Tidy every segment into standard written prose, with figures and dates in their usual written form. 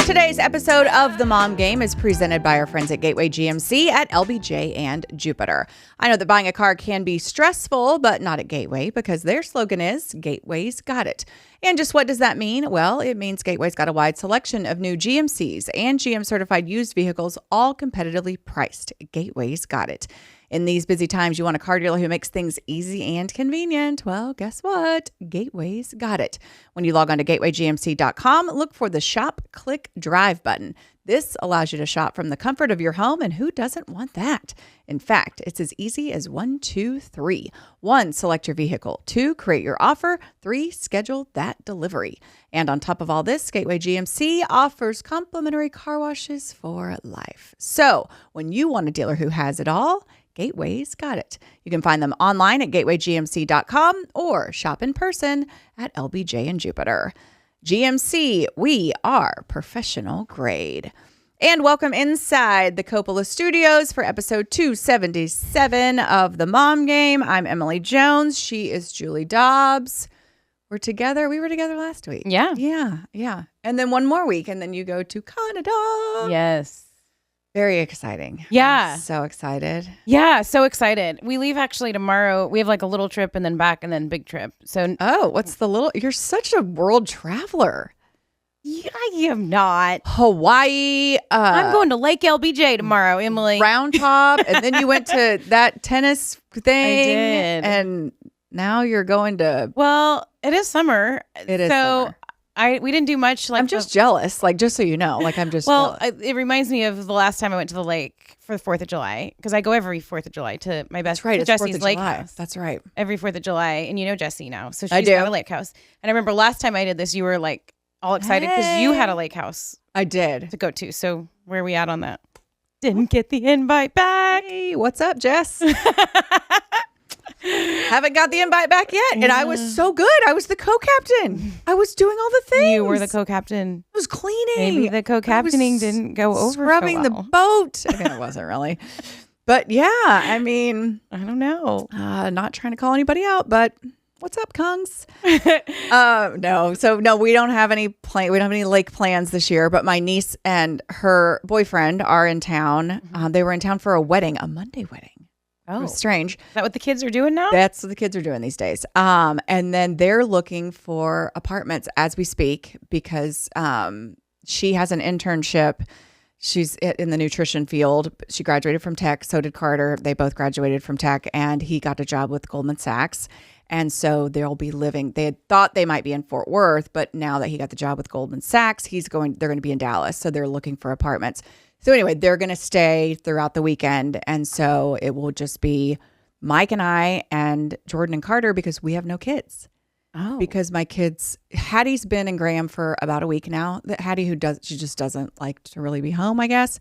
Today's episode of The Mom Game is presented by our friends at Gateway GMC at LBJ and Jupiter. I know that buying a car can be stressful, but not at Gateway because their slogan is Gateway's Got It. And just what does that mean? Well, it means Gateway's got a wide selection of new GMCs and GM certified used vehicles, all competitively priced. Gateway's got it. In these busy times, you want a car dealer who makes things easy and convenient. Well, guess what? Gateway's got it. When you log on to gatewaygmc.com, look for the Shop, Click, Drive button. This allows you to shop from the comfort of your home, and who doesn't want that? In fact, it's as easy as 1, 2, 3. 1, select your vehicle. 2, create your offer. 3, schedule that delivery. And on top of all this, Gateway GMC offers complimentary car washes for life. So when you want a dealer who has it all, Gateway's got it. You can find them online at gatewaygmc.com or shop in person at LBJ and Jupiter. GMC, we are professional grade. And welcome inside the Coppola Studios for episode 277 of The Mom Game. I'm Emily Jones. She is Julie Dobbs. We're together. We were together last week. Yeah. Yeah. And then one more week, and then you go to Canada. Yes. Very exciting. Yeah. I'm so excited. Yeah, so excited. We leave actually tomorrow. We have like a little trip and then back and then big trip. So what's the little? You're such a world traveler. yeah, I am not. Hawaii. I'm going to Lake LBJ tomorrow, Emily. Round Top, and then you went to that tennis thing. I did. And now you're going to. Well, it is summer. It is summer. We didn't do much. Like I'm just jealous. Like, just so you know, like I'm just. Well, it reminds me of the last time I went to the lake for the 4th of July because I go every 4th of July to my best. That's right. It's Jesse's 4th of lake July. house. That's right. Every 4th of July, and you know Jessie now, so I she's do. got a lake house. And I remember last time I did this, you were like all excited because you had a lake house I did. to go to. So where are we at on that? Didn't get the invite back. Hey, what's up, Jess? Haven't got the invite back yet. And I was so good. I was the co-captain. I was doing all the things. You were the co-captain. I was cleaning. Maybe the co-captaining didn't go over scrubbing so well. the boat. I mean, it wasn't really. But yeah, I mean, I don't know. not trying to call anybody out, but what's up, Kungs? No, we don't have any we don't have any lake plans this year, but my niece and her boyfriend are in town. They were in town for a wedding, a Monday wedding. Oh, it was strange. Is that what the kids are doing now? That's what the kids are doing these days. And then they're looking for apartments as we speak because she has an internship. She's in the nutrition field. She graduated from tech. So did Carter. They both graduated from tech, and he got a job with Goldman Sachs. And so they'll be living. They had thought they might be in Fort Worth, but now that he got the job with Goldman Sachs, they're going to be in Dallas. So they're looking for apartments. So anyway, they're going to stay throughout the weekend. And so it will just be Mike and I and Jordan and Carter because we have no kids. Oh. Because my kids, Hattie's been in Graham for about a week now. Hattie, she just doesn't like to really be home, I guess.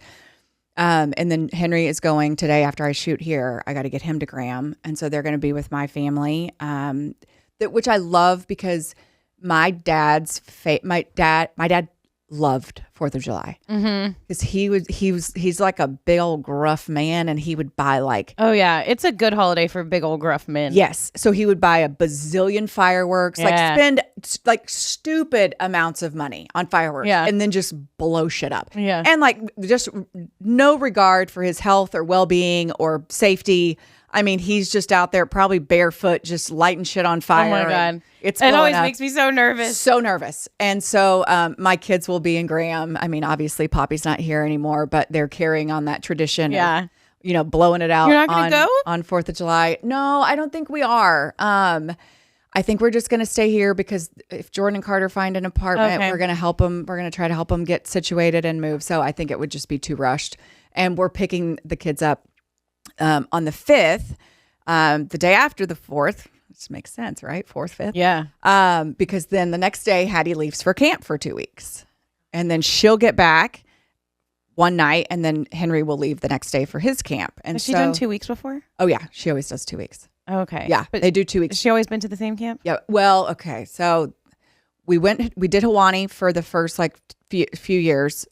And then Henry is going today after I shoot here. I got to get him to Graham. And so they're going to be with my family, which I love because my dad loved 4th of July because he's like a big old gruff man, and he would buy like, oh yeah, it's a good holiday for big old gruff men. Yes, so he would buy a bazillion fireworks, like spend like stupid amounts of money on fireworks, and then just blow shit up, and like just no regard for his health or well-being or safety. I mean, he's just out there probably barefoot, just lighting shit on fire. Oh my God. It always makes me so nervous. So nervous. And so my kids will be in Graham. I mean, obviously Poppy's not here anymore, but they're carrying on that tradition of, blowing it out. You're not going to go? On 4th of July. No, I don't think we are. I think we're just going to stay here because if Jordan and Carter find an apartment, we're going to help them. We're going to try to help them get situated and move. So I think it would just be too rushed. And we're picking the kids up on the 5th, the day after the 4th, which makes sense, right? 4th, 5th. Yeah. Because then the next day, Hattie leaves for camp for 2 weeks. And then she'll get back one night, and then Henry will leave the next day for his camp. And Has she done 2 weeks before? Oh, yeah. She always does 2 weeks. Okay. Yeah. But they do 2 weeks. Has she always been to the same camp? Yeah. Well, okay. So we did Hawani for the first few years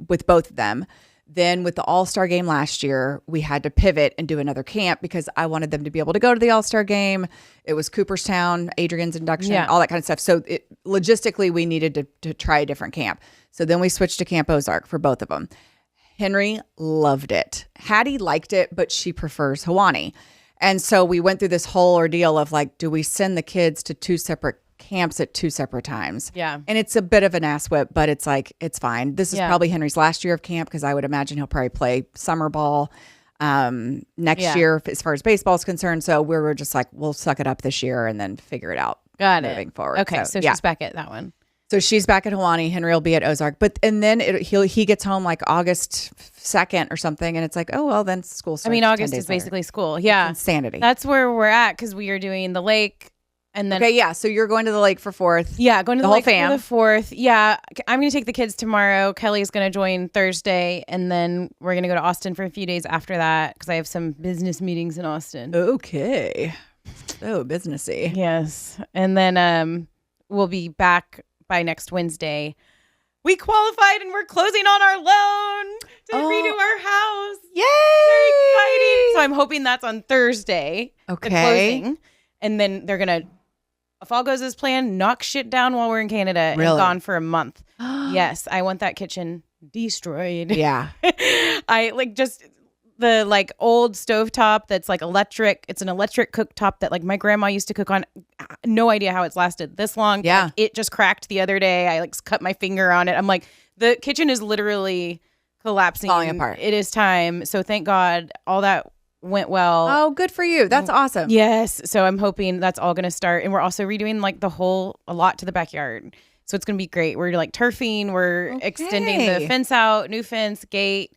with both of them. Then with the All-Star game last year, we had to pivot and do another camp because I wanted them to be able to go to the All-Star game. It was Cooperstown, Adrian's induction, all that kind of stuff. So logistically, we needed to try a different camp. So then we switched to Camp Ozark for both of them. Henry loved it. Hattie liked it, but she prefers Hawani. And so we went through this whole ordeal of like, do we send the kids to 2 separate camps at 2 separate times? Yeah. And it's a bit of an ass whip, but it's like, it's fine. This is probably Henry's last year of camp because I would imagine he'll probably play summer ball next year as far as baseball is concerned. So we were just like, we'll suck it up this year and then figure it out moving forward. Okay, so she's back at that one. So she's back at Hawani. Henry will be at Ozark. And then he gets home like August 2nd or something. And it's like, oh, well, then school starts. I mean, August is basically school. Yeah. It's insanity. That's where we're at because we are doing the lake. And then, okay, yeah. So you're going to the lake for 4th. Yeah, going to the whole lake fam. for the 4th. Yeah. I'm going to take the kids tomorrow. Kelly's going to join Thursday. And then we're going to go to Austin for a few days after that because I have some business meetings in Austin. Okay. So businessy. Yes. And then we'll be back by next Wednesday. We qualified and we're closing on our loan to redo our house. Yay! Very exciting. So I'm hoping that's on Thursday. Okay. The closing. And then they're going to, if all goes as planned, knock shit down while we're in Canada and gone for a month. Yes. I want that kitchen destroyed. Yeah. I like just the like old stovetop that's like electric. It's an electric cooktop that like my grandma used to cook on. No idea how it's lasted this long. Yeah. Like, it just cracked the other day. I like cut my finger on it. I'm like, the kitchen is literally collapsing. Falling apart. It is time. So thank God all that went well. Oh, good for you. That's awesome. Yes. So I'm hoping that's all going to start. And we're also redoing like a lot to the backyard. So it's going to be great. We're like turfing. We're extending the fence out, new fence, gate.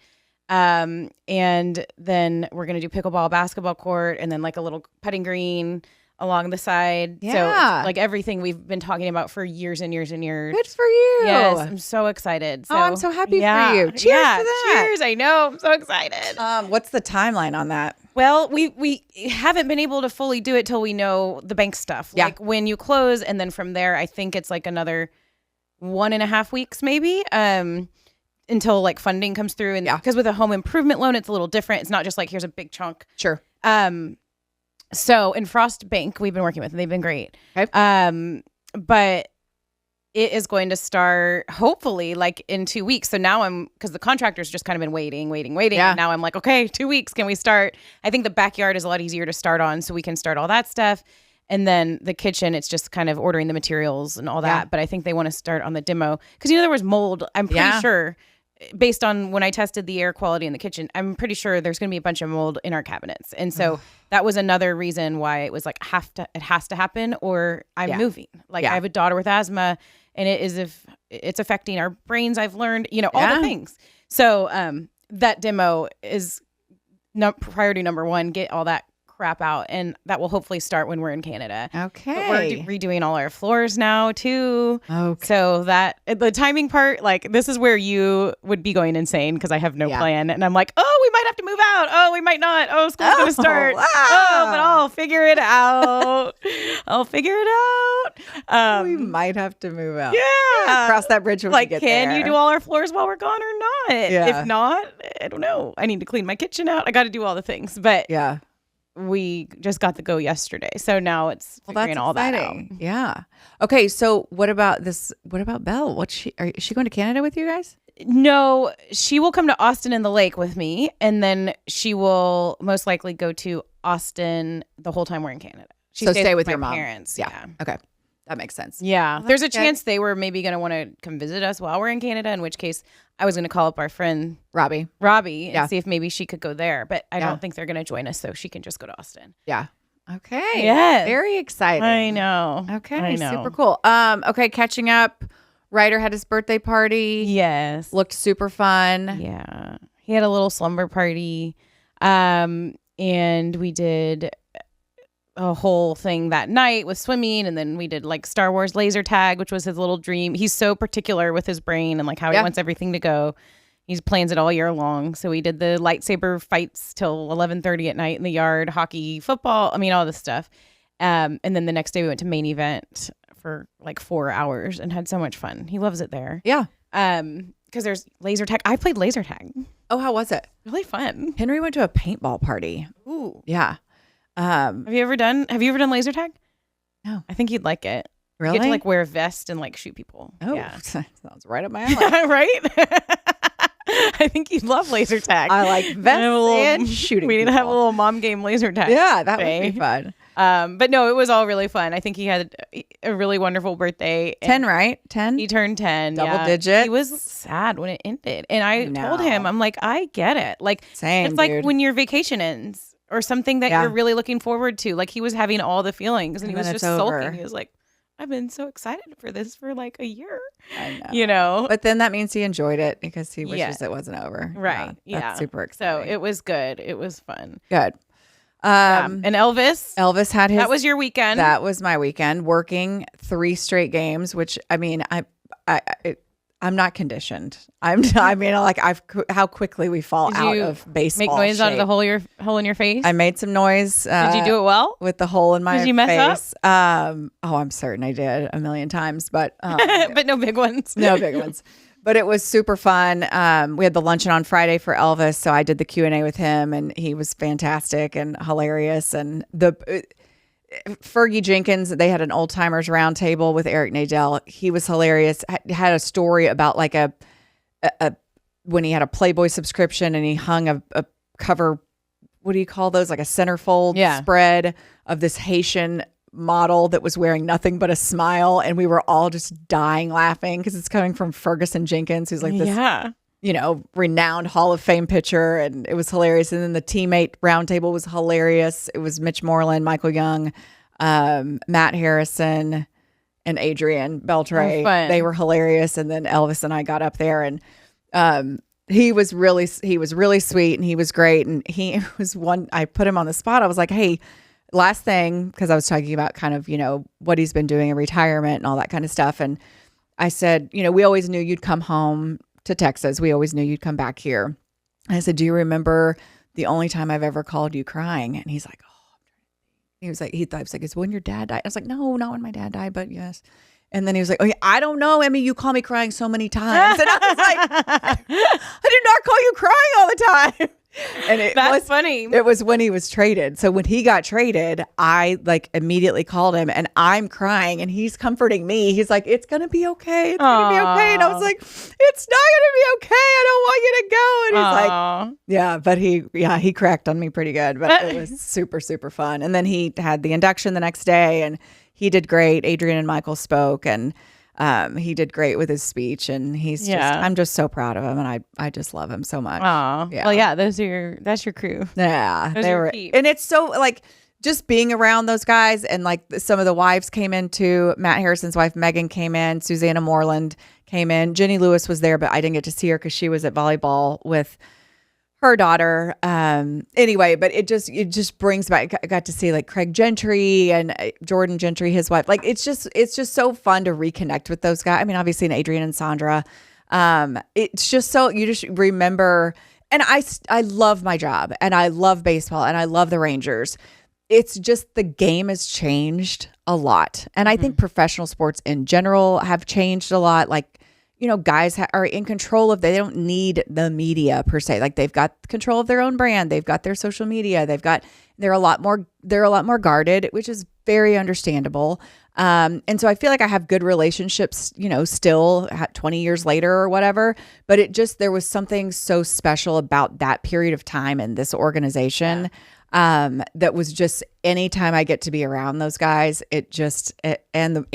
And then we're going to do pickleball, basketball court, and then like a little putting green along the side. Yeah. So it's like everything we've been talking about for years and years and years. Good for you. Yes. I'm so excited. So, I'm so happy for you. Cheers to that. Cheers. I know. I'm so excited. What's the timeline on that? Well, we haven't been able to fully do it till we know the bank stuff. Yeah. Like when you close, and then from there, I think it's like another 1.5 weeks maybe. Until like funding comes through, and because with a home improvement loan, it's a little different. It's not just like here's a big chunk. Sure. So in Frost Bank, we've been working with, and they've been great. Okay. But it is going to start hopefully like in 2 weeks. So now because the contractor's just kind of been waiting. Yeah. And now I'm like, okay, 2 weeks. Can we start? I think the backyard is a lot easier to start on, so we can start all that stuff. And then the kitchen, it's just kind of ordering the materials and all that. Yeah. But I think they want to start on the demo because there was mold. I'm pretty sure. Based on when I tested the air quality in the kitchen, I'm pretty sure there's going to be a bunch of mold in our cabinets. And so that was another reason why it was like it has to happen or I'm moving. Like I have a daughter with asthma and it's affecting our brains. I've learned, all the things. So that demo is priority number 1, get all that crap out, and that will hopefully start when we're in Canada. Okay. But we're redoing all our floors now too. Okay. So that the timing part, like this is where you would be going insane because I have no plan, and I'm like, oh, we might have to move out. Oh, we might not. Oh, school's gonna start. Wow. Oh, but I'll figure it out. We might have to move out. Yeah. Cross that bridge when we get there. Can you do all our floors while we're gone or not? Yeah. If not, I don't know. I need to clean my kitchen out. I got to do all the things, but Yeah. we just got the go yesterday. So now it's figuring all that out. Yeah. Okay. So what about this? What about Belle? Is she going to Canada with you guys? No, she will come to Austin and the lake with me. And then she will most likely go to Austin the whole time we're in Canada. She stays stay with my your mom. parents. Yeah. Okay. That makes sense. Yeah. There's a chance they were maybe going to want to come visit us while we're in Canada, in which case I was going to call up our friend Robbie and see if maybe she could go there. But I don't think they're going to join us, so she can just go to Austin. Yeah. Okay. Yes. Very exciting. I know. Okay. I know. Super cool. Okay. Catching up. Ryder had his birthday party. Yes. Looked super fun. Yeah. He had a little slumber party. And we did a whole thing that night with swimming, and then we did like Star Wars laser tag, which was his little dream. He's so particular with his brain and like how he wants everything to go. He plans it all year long. So we did the lightsaber fights till 11:30 at night in the yard, hockey, football, all this stuff. And then the next day we went to main event for like 4 hours and had so much fun. He loves it there. Yeah. Because there's laser tag. I played laser tag. Oh, how was it? Really fun. Henry went to a paintball party. Ooh. Yeah. Have you ever done laser tag? No. I think you'd like it. Really? You get to like wear a vest and like shoot people. Oh, yeah. Sounds right up my alley. Right? I think you'd love laser tag. I like vests and shooting. We need to have a little mom game laser tag. Yeah, that would be fun. But no, it was all really fun. I think he had a really wonderful birthday. 10, right? 10? He turned 10. Double digit. He was sad when it ended. And I told him, I'm like, I get it. Like, same, it's like dude. when your vacation ends or something that you're really looking forward to. Like, he was having all the feelings and he was just sulking. He was like, I've been so excited for this for like a year. I know. You know? But then that means he enjoyed it because he wishes it wasn't over. Right. Yeah. That's super exciting. So it was good. It was fun. Good. And Elvis had his. That was your weekend. That was my weekend. Working 3 straight games, which I mean, I'm not conditioned. How quickly we fall out of baseball. Make noise shape. out of the hole in your face. I made some noise. Did you do it well with the hole in my face? Did you mess up? I'm certain I did a million times, but but no big ones. No big ones. But it was super fun. We had the luncheon on Friday for Elvis, so I did the Q&A with him, and he was fantastic and hilarious. And Fergie Jenkins, they had an old timers round table with Eric Nadel. He was hilarious. Had a story about like a when he had a Playboy subscription and he hung a cover. What do you call those? Like a centerfold spread of this Haitian model that was wearing nothing but a smile, and we were all just dying laughing because it's coming from Ferguson Jenkins, who's like this, renowned Hall of Fame pitcher, and it was hilarious. And then the teammate roundtable was hilarious. It was Mitch Moreland, Michael Young, Matt Harrison, and Adrian Beltre. They were hilarious. And then Elvis and I got up there, and he was really sweet, and he was great. And he was I put him on the spot. I was like, hey, last thing, because I was talking about kind of, what he's been doing in retirement and all that kind of stuff. And I said, we always knew you'd come home to Texas. We always knew you'd come back here. And I said, do you remember the only time I've ever called you crying? And he's like, oh, he was like, it's when your dad died. I was like, no, not when my dad died, but yes. And then he was like, oh, yeah, I don't know, Emmy, you call me crying so many times. And I was like, I did not call you crying all the time. And that's funny. It was when he was traded. So when he got traded, I like immediately called him, and I'm crying, and he's comforting me. He's like, it's going to be okay. It's going to be okay. And I was like, it's not going to be okay. I don't want you to go. And he's like, yeah, but he cracked on me pretty good, but it was super, super fun. And then he had the induction the next day, and he did great. Adrian and Michael spoke, and he did great with his speech, and he's I'm just so proud of him, and I just love him so much. Oh, yeah. Well, yeah, that's your crew. Yeah, they were, and it's so like just being around those guys, and like some of the wives came in too. Matt Harrison's wife Megan came in, Susanna Moreland came in, Jenny Lewis was there, but I didn't get to see her because she was at volleyball with her daughter. Anyway, but it just brings back. I got to see like Craig Gentry and Jordan Gentry, his wife. Like it's just so fun to reconnect with those guys. I mean, obviously, and Adrian and Sandra. It's just so you just remember. And I love my job, and I love baseball, and I love the Rangers. It's just the game has changed a lot, and I think professional sports in general have changed a lot. Like, guys are in control of, they don't need the media per se. Like they've got control of their own brand. They've got their social media. They're a lot more guarded, which is very understandable. And so I feel like I have good relationships, still 20 years later or whatever, but there was something so special about that period of time in this organization. That was just anytime I get to be around those guys, and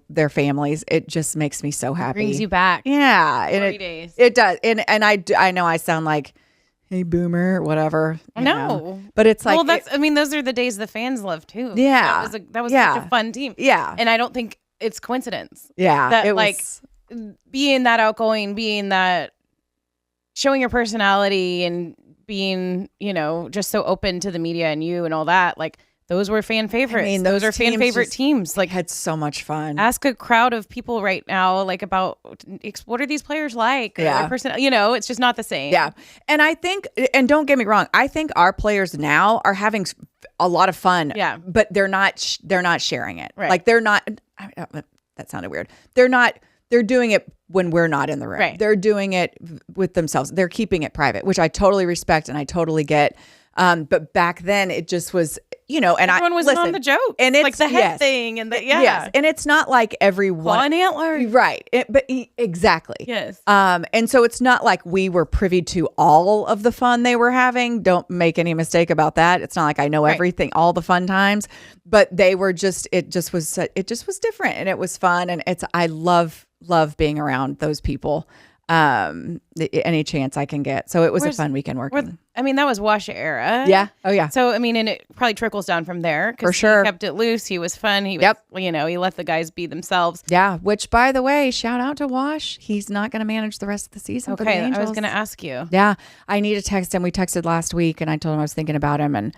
their families, it just makes me so happy. Brings you back. Yeah. And it does. And I know I sound like, hey, boomer, whatever. No. But it's like, those are the days the fans love too. Yeah. That was such a fun team. Yeah. And I don't think it's coincidence. Yeah. That being that outgoing, being that showing your personality and being, just so open to the media and you and all that, like those were fan favorites. I mean, those are fan favorite teams. Like, had so much fun. Ask a crowd of people right now, like about what are these players like? Yeah. Their person, it's just not the same. Yeah. And I think, and don't get me wrong, I think our players now are having a lot of fun. Yeah. But they're not sharing it. Right. Like they're not, that sounded weird. They're not they're doing it when we're not in the room. Right. They're doing it with themselves. They're keeping it private, which I totally respect and I totally get. But back then it just was, and everyone was on the joke. And it's like the head thing and yes. And it's not like everyone. Claw and antler. Right. Exactly. Yes. And so it's not like we were privy to all of the fun they were having. Don't make any mistake about that. It's not like I know everything, all the fun times, but they were it just was different and it was fun. And I love being around those people. Any chance I can get. So it was a fun weekend working. That was Wash era. Yeah. Oh yeah. So and it probably trickles down from there. For sure. He kept it loose. He was fun. He was, he let the guys be themselves. Yeah. Which, by the way, shout out to Wash. He's not going to manage the rest of the season for the Angels. I was going to ask you. Yeah. I need to text him. We texted last week and I told him I was thinking about him. And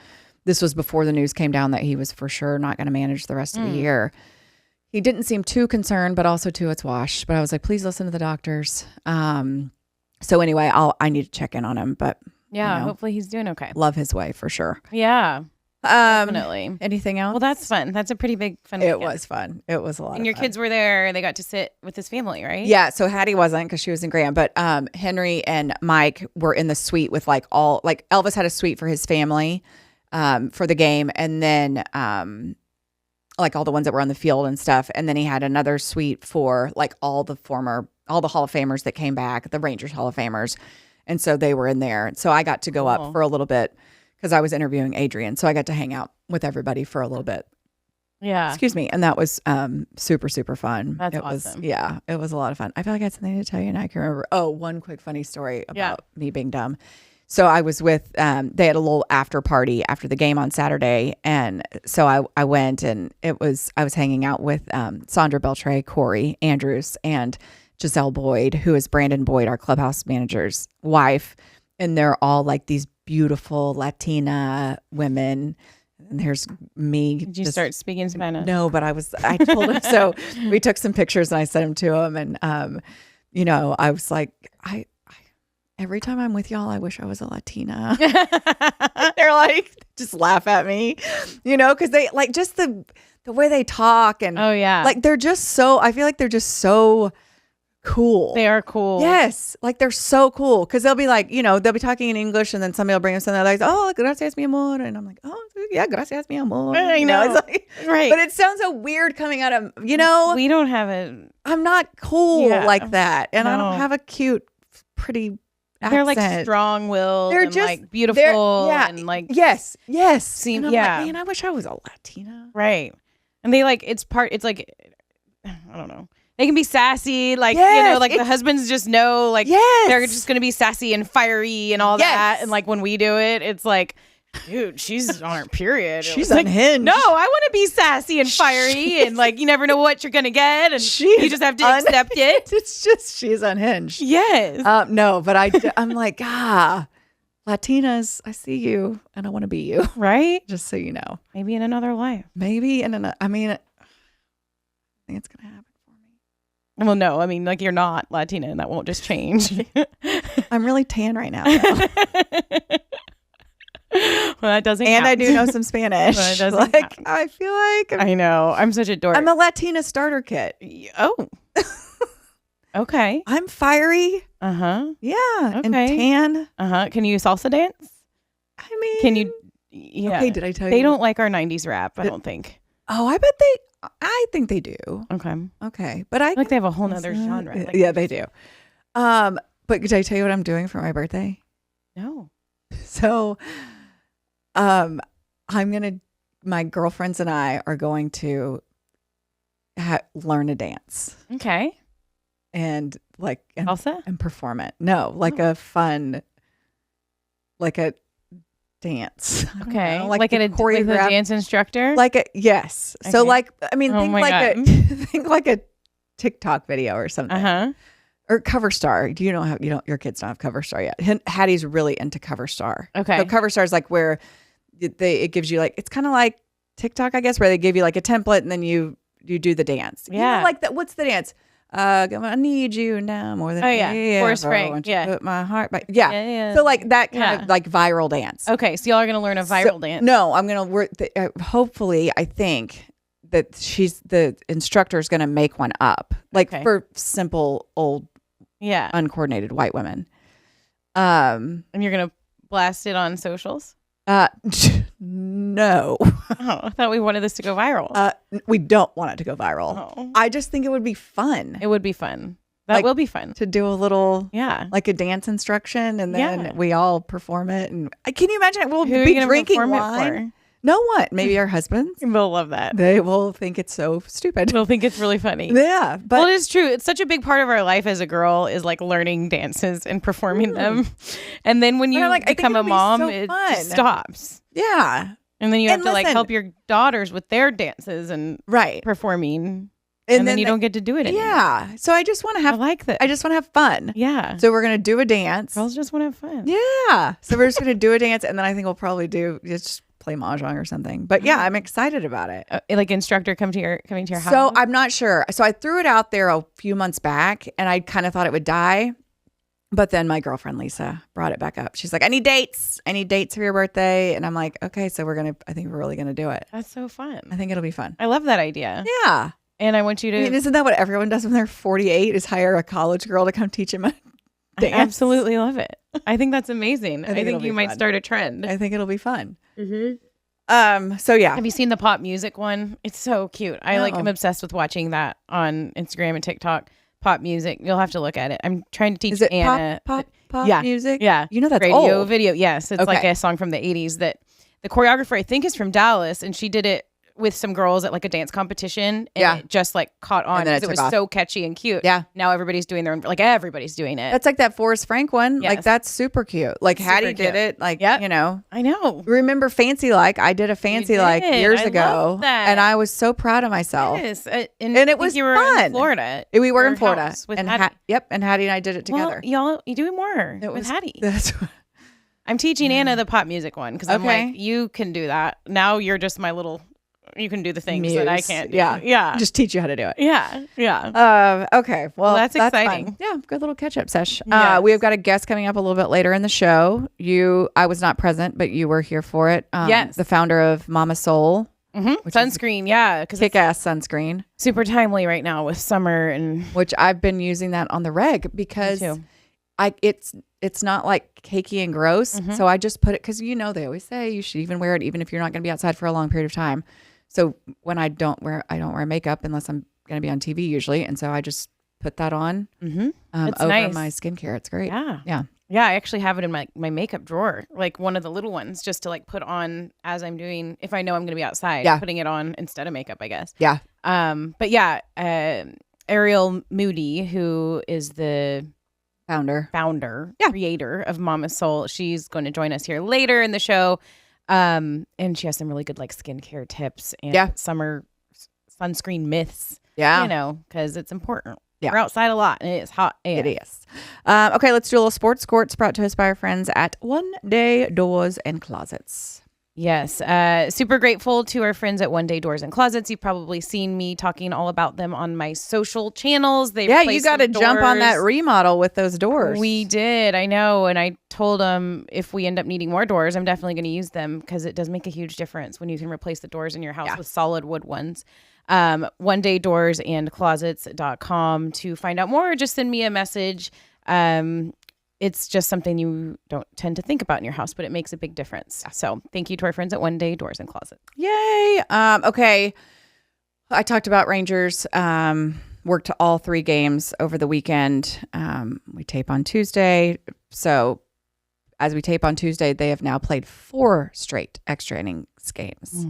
this was before the news came down that he was for sure not going to manage the rest of the year. He didn't seem too concerned, but also too, it's Wash. But I was like, please listen to the doctors. So anyway, I need to check in on him, but hopefully he's doing okay. Love his way for sure. Yeah, definitely. Anything else? Well, that's fun. That's a pretty big fun. It was fun. It was a lot. And your kids were there. They got to sit with his family, right? Yeah. So Hattie wasn't because she was in Graham, but Henry and Mike were in the suite with Elvis had a suite for his family for the game, and then all the ones that were on the field and stuff, and then he had another suite for all the Hall of Famers that came back, the Rangers Hall of Famers. And so they were in there. So I got to go up for a little bit because I was interviewing Adrian. So I got to hang out with everybody for a little bit. Yeah. Excuse me. And that was super, super fun. That's awesome. It was a lot of fun. I feel like I had something to tell you and I can remember. Oh, one quick funny story about me being dumb. So I was with, they had a little after party after the game on Saturday. And so I went and I was hanging out with Sandra Beltre, Corey Andrews, and Giselle Boyd, who is Brandon Boyd, our clubhouse manager's wife. And they're all these beautiful Latina women. And there's me. Did you start speaking Spanish? No, but I told him. So we took some pictures and I sent them to him. And, I was like, every time I'm with y'all, I wish I was a Latina. They're just laugh at me, because they just the way they talk and they're just so, I feel like they're just so cool. They are cool. Yes. They're so cool. Cause they'll be they'll be talking in English and then somebody will bring them something like, oh, gracias mi amor. And I'm like, oh yeah, gracias mi amor. I know. It's right. But it sounds so weird coming out of, we don't have I'm not cool like that. And I don't have a cute, pretty accent. They're strong-willed. They're and just beautiful and yes. Seem and I'm man, I wish I was a Latina. Right. And they I don't know. They can be sassy, the husbands just know, they're just going to be sassy and fiery and all that. And when we do it, it's dude, she's on her period. She's unhinged. No, I want to be sassy and fiery and you never know what you're going to get. And you just have to accept it. It's just, she's unhinged. Yes. No, but I'm Latinas, I see you and I want to be you. Right? Just so you know. Maybe in another life. I think it's going to happen. Well, no, you're not Latina and that won't just change. I'm really tan right now. Well, that doesn't and count. I do know some Spanish. Well, it doesn't count. I feel like I know. I'm such a dork. I'm a Latina starter kit. Oh. Okay. I'm fiery. Uh-huh. Yeah. Okay. And tan. Uh-huh. Can you salsa dance? Can you yeah. Okay, did I tell you? They don't like our 90s rap, I don't think. Oh, I think they do. Okay. But I they have a whole nother genre. Yeah, they do. But did I tell you what I'm doing for my birthday? No. So my girlfriends and I are going to learn to dance. Okay. And salsa? And perform it. No, a fun, a dance. Okay. Know, like a dance instructor? Yes. Okay. So think a TikTok video or something. Uh-huh. Or Cover Star. Your kids don't have Cover Star yet. Hattie's really into Cover Star. Okay. So Cover Star is where it gives you it's kind of like TikTok, I guess, where they give you a template and then you do the dance. Yeah. What's the dance? I need you now more than Forrest Frank. Yeah. Put my heart back. Yeah. So that kind of viral dance. Okay. So y'all are going to learn a viral dance. No, I'm going to work. Hopefully, I think that the instructor is going to make one up, like for simple old, uncoordinated white women. And you're gonna blast it on socials? No. I thought we wanted this to go viral. We don't want it to go viral. Oh. I just think it would be fun. It would be fun. That will be fun to do a little, like a dance instruction, and then we all perform it. And can you imagine it? We'll be drinking wine. No one. Maybe our husbands. They'll love that. They will think it's so stupid. They'll think it's really funny. Yeah. But it is true. It's such a big part of our life as a girl is like learning dances and performing them. And then when you become a mom, it just stops. Yeah. And then you have to like help your daughters with their dances and performing. And then you don't get to do it anymore. Yeah. So I just want to have I just want to have fun. Yeah. So we're going to do a dance. Girls just want to have fun. Yeah. So we're just going to do a dance, and then I think we'll probably just play mahjong or something. But yeah, I'm excited about it. Like instructor coming to your house? So I'm not sure. So I threw it out there a few months back, and I kind of thought it would die. But then my girlfriend Lisa brought it back up. She's like, I need dates for your birthday. And I'm like, okay, so I think we're really going to do it. That's so fun. I think it'll be fun. I love that idea. Yeah. And I want you to. I mean, isn't that what everyone does when they're 48 is hire a college girl to come teach them a dance? I absolutely love it. I think that's amazing. I think you might start a trend. I think it'll be fun. Mm-hmm. So yeah. Have you seen the pop music one? It's so cute. I'm obsessed with watching that on Instagram and TikTok. Pop music. You'll have to look at it. I'm trying to teach Is it Anna. Pop music? Yeah. You know that's radio old. video. Yes. It's like a song from the 80s that the choreographer I think is from Dallas, and she did it with some girls at like a dance competition, and it just like caught on because it was so catchy and cute. Yeah. Now everybody's doing their own, like everybody's doing it. That's like that Forrest Frank one. Yes. Like that's super cute. Like Hattie did it. Like, you know. I know. Remember Fancy Like? I did a Fancy Like years ago. That. And I was so proud of myself. Yes. And it was you were fun. In Florida. We were in Florida. With and Hattie. And Hattie and I did it together. Well, you do more with Hattie. That's I'm teaching Anna the pop music one because I'm like, you can do that. Now you're just my little... You can do the things that I can't do. Yeah. Just teach you how to do it. Yeah. Okay. Well, that's exciting. Fun. Yeah. Good little catch up sesh. Yes. We have got a guest coming up a little bit later in the show. I was not present, but you were here for it. Yes. The founder of Mama Soul. Mm-hmm. Sunscreen. Yeah. Kick-ass sunscreen. Super timely right now with summer which I've been using that on the reg because it's not like cakey and gross. Mm-hmm. So I just put it because they always say you should even wear it even if you're not going to be outside for a long period of time. So when I don't wear makeup unless I'm going to be on TV usually. And so I just put that on over my skincare. It's great. Yeah. Yeah. Yeah. I actually have it in my makeup drawer, like one of the little ones just to like put on as I'm doing, if I know I'm going to be outside, putting it on instead of makeup, I guess. Yeah. But yeah, Arielle Moody, who is the founder, creator of Mama Soul. She's going to join us here later in the show. And she has some really good like skincare tips and summer sunscreen myths. Yeah. Because it's important. Yeah. We're outside a lot and it is hot. It is. Okay, let's do a little sports courts brought to us by our friends at One Day Doors and Closets. Yes. Super grateful to our friends at One Day Doors and Closets. You've probably seen me talking all about them on my social channels. You got to jump on that remodel with those doors. We did. I know. And I told them if we end up needing more doors, I'm definitely going to use them because it does make a huge difference when you can replace the doors in your house with solid wood ones. OneDayDoorsAndClosets.com to find out more. Just send me a message. It's just something you don't tend to think about in your house, but it makes a big difference. So thank you to our friends at One Day Doors and Closets. Yay. Okay. I talked about Rangers. Worked all 3 games over the weekend. We tape on Tuesday. So as we tape on Tuesday, they have now played 4 straight extra innings games.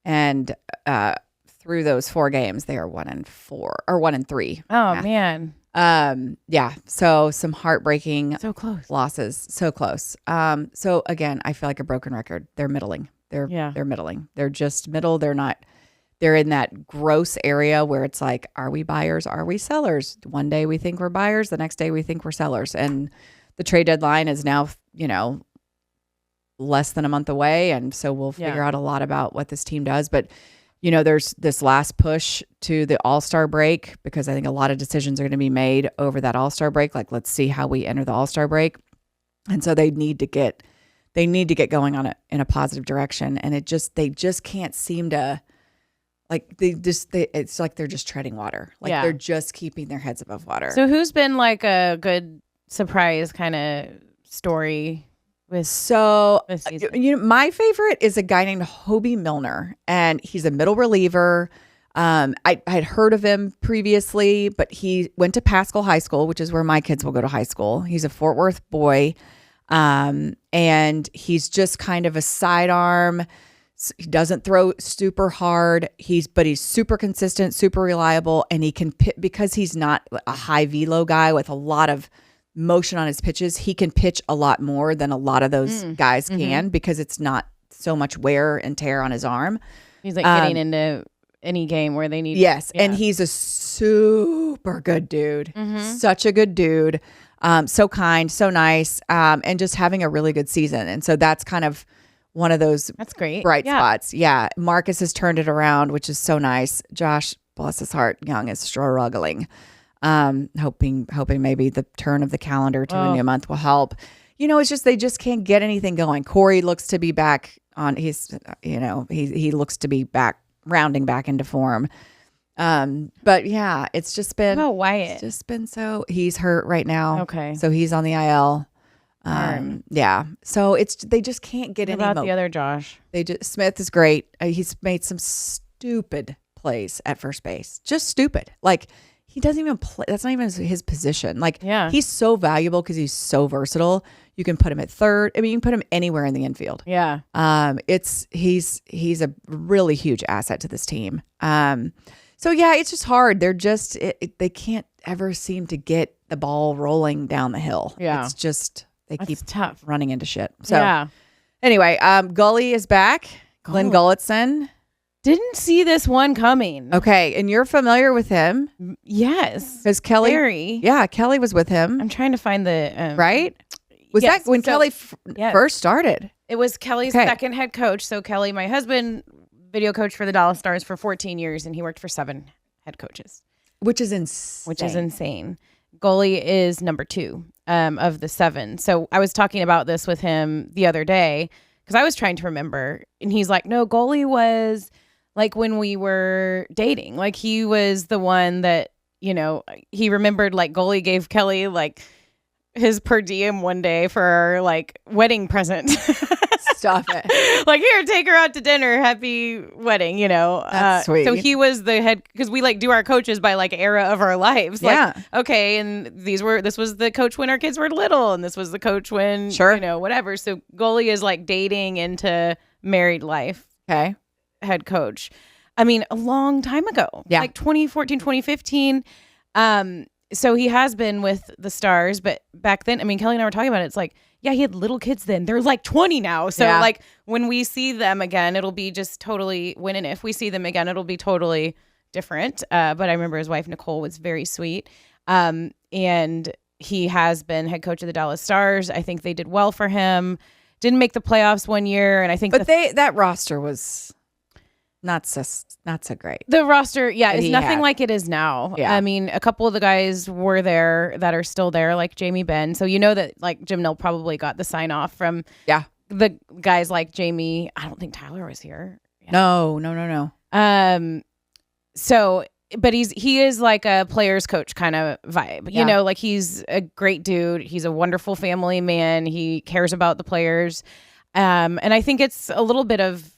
And through those 4 games, they are 1-4 or 1-3. Oh, man. So some heartbreaking losses. So close. So again, I feel like a broken record. They're middling. They're middling. They're just middle. They're in that gross area where it's like, are we buyers? Are we sellers? One day we think we're buyers. The next day we think we're sellers. And the trade deadline is now, less than a month away. And so we'll figure out a lot about what this team does. But there's this last push to the All-Star break because I think a lot of decisions are going to be made over that All-Star break. Like, let's see how we enter the All-Star break. And so they need to get going on it in a positive direction. And they just can't seem to Like it's like they're just treading water. Like they're just keeping their heads above water. So who's been like a good surprise kind of story with this season? My favorite is a guy named Hobie Milner, and he's a middle reliever. I had heard of him previously, but he went to Pascal High School, which is where my kids will go to high school. He's a Fort Worth boy, and he's just kind of a sidearm. He doesn't throw super hard. But he's super consistent, super reliable, and he can because he's not a high velo guy with a lot of motion on his pitches. He can pitch a lot more than a lot of those guys can because it's not so much wear and tear on his arm. He's like getting into any game where they need. Yes, and he's a super good dude. Such a good dude. So kind, so nice, and just having a really good season. And so that's kind of one of those bright spots. Yeah. Marcus has turned it around, which is so nice. Josh, bless his heart, Young is struggling. Hoping maybe the turn of the calendar to a new month will help. It's just they just can't get anything going. Corey looks to be back on he looks to be back rounding back into form. But yeah, it's just been Wyatt. It's just been he's hurt right now. Okay. So he's on the IL. Yeah. So they just can't get any. What about the other Josh? Smith is great. He's made some stupid plays at first base. Just stupid. Like he doesn't even play. That's not even his position. Like he's so valuable because he's so versatile. You can put him at third. I mean, you can put him anywhere in the infield. Yeah. He's a really huge asset to this team. So yeah, it's just hard. They're just they can't ever seem to get the ball rolling down the hill. Yeah. It's just they keep tough running into shit. So anyway, Gully is back. Glen Gulutzan. Didn't see this one coming. Okay, and you're familiar with him? Yes. Because Kelly. Very. Yeah, Kelly was with him. I'm trying to find the right. Was that when Kelly first started? It was Kelly's second head coach. So Kelly, my husband, video coach for the Dallas Stars for 14 years, and he worked for 7 head coaches. Which is insane. Goalie is number 2 of the 7. So I was talking about this with him the other day because I was trying to remember, and he's like, no, goalie was like when we were dating. Like he was the one that, he remembered like goalie gave Kelly like his per diem one day for our like wedding present. Stop it. Like, here, take her out to dinner. Happy wedding, That's sweet. So he was the head, because we like do our coaches by like era of our lives. Yeah. Like, okay, and this was the coach when our kids were little, and this was the coach when, whatever. So goalie is like dating into married life. Okay. Head coach. I mean, a long time ago. Yeah. Like 2014, 2015. So he has been with the Stars, but back then, I mean, Kelly and I were talking about it. It's like, yeah, he had little kids then. They're like 20 now. So like when we see them again, it'll be just totally, when and if we see them again, it'll be totally different. But I remember his wife, Nicole, was very sweet. And he has been head coach of the Dallas Stars. I think they did well for him. Didn't make the playoffs one year. And I think that roster was not so great. The roster, it's nothing like it is now. Yeah. I mean, a couple of the guys were there that are still there, like Jamie Benn. So that like Jim Nill probably got the sign off from the guys like Jamie. I don't think Tyler was here. Yeah. No. So, but he is like a player's coach kind of vibe. Like he's a great dude. He's a wonderful family man. He cares about the players. And I think it's a little bit of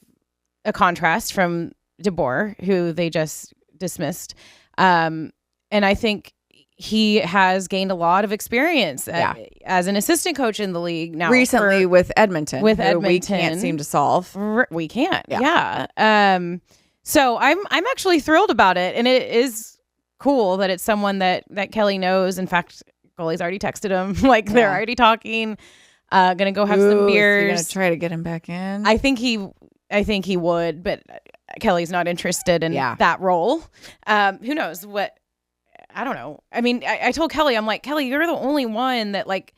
a contrast from DeBoer, who they just dismissed. And I think he has gained a lot of experience as an assistant coach in the league now. Recently with Edmonton. We can't seem to solve. We can't. Yeah. So I'm actually thrilled about it. And it is cool that it's someone that Kelly knows. In fact, goalie's already texted him. Like they're already talking. Gonna go have some beers. You're gonna try to get him back in? I think he would, but Kelly's not interested in that role. Who knows what? I don't know. I mean, I told Kelly, I'm like, Kelly, you're the only one that like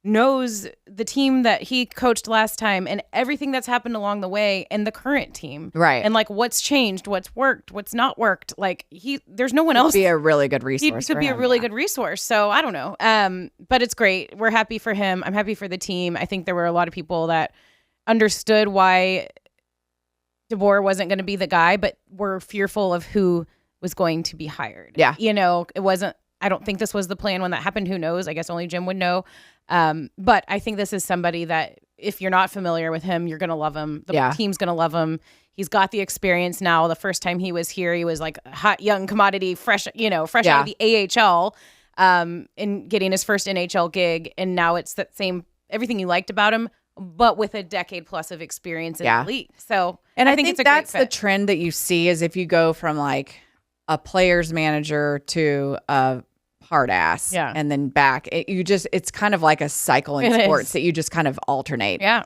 knows the team that he coached last time and everything that's happened along the way and the current team. Right. And like what's changed, what's worked, what's not worked. Like there's no one else. He'd be a really good resource. He could be a really good resource. So I don't know. But it's great. We're happy for him. I'm happy for the team. I think there were a lot of people that understood why DeBoer wasn't going to be the guy, but were fearful of who was going to be hired. Yeah. It wasn't, I don't think this was the plan when that happened. Who knows? I guess only Jim would know. But I think this is somebody that if you're not familiar with him, you're going to love him. The team's going to love him. He's got the experience now. The first time he was here, he was like a hot, young commodity, fresh out of the AHL, and getting his first NHL gig. And now it's that same, everything you liked about him, but with a decade plus of experience in the league. So, and I think it's that's the trend that you see is if you go from like a player's manager to a hard ass and then back, it's kind of like a cycle in sports that you just kind of alternate. Yeah.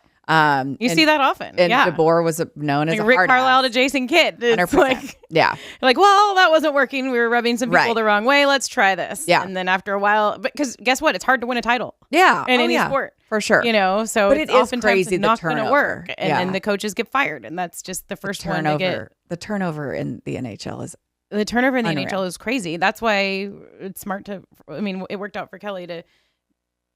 You see that often. And DeBoer was known as a Rick hard Carlisle ass. to Jason Kidd. It's 100%. like, well, that wasn't working. We were rubbing some people the wrong way. Let's try this. Yeah. And then after a while, because guess what? It's hard to win a title. Yeah. In any sport. For sure. So but it's it is oftentimes crazy, not the going to turnover. work. And then the coaches get fired. And that's just the first one to get. The turnover in the NHL is The turnover in the unreal. NHL is crazy. That's why it's smart to, it worked out for Kelly to,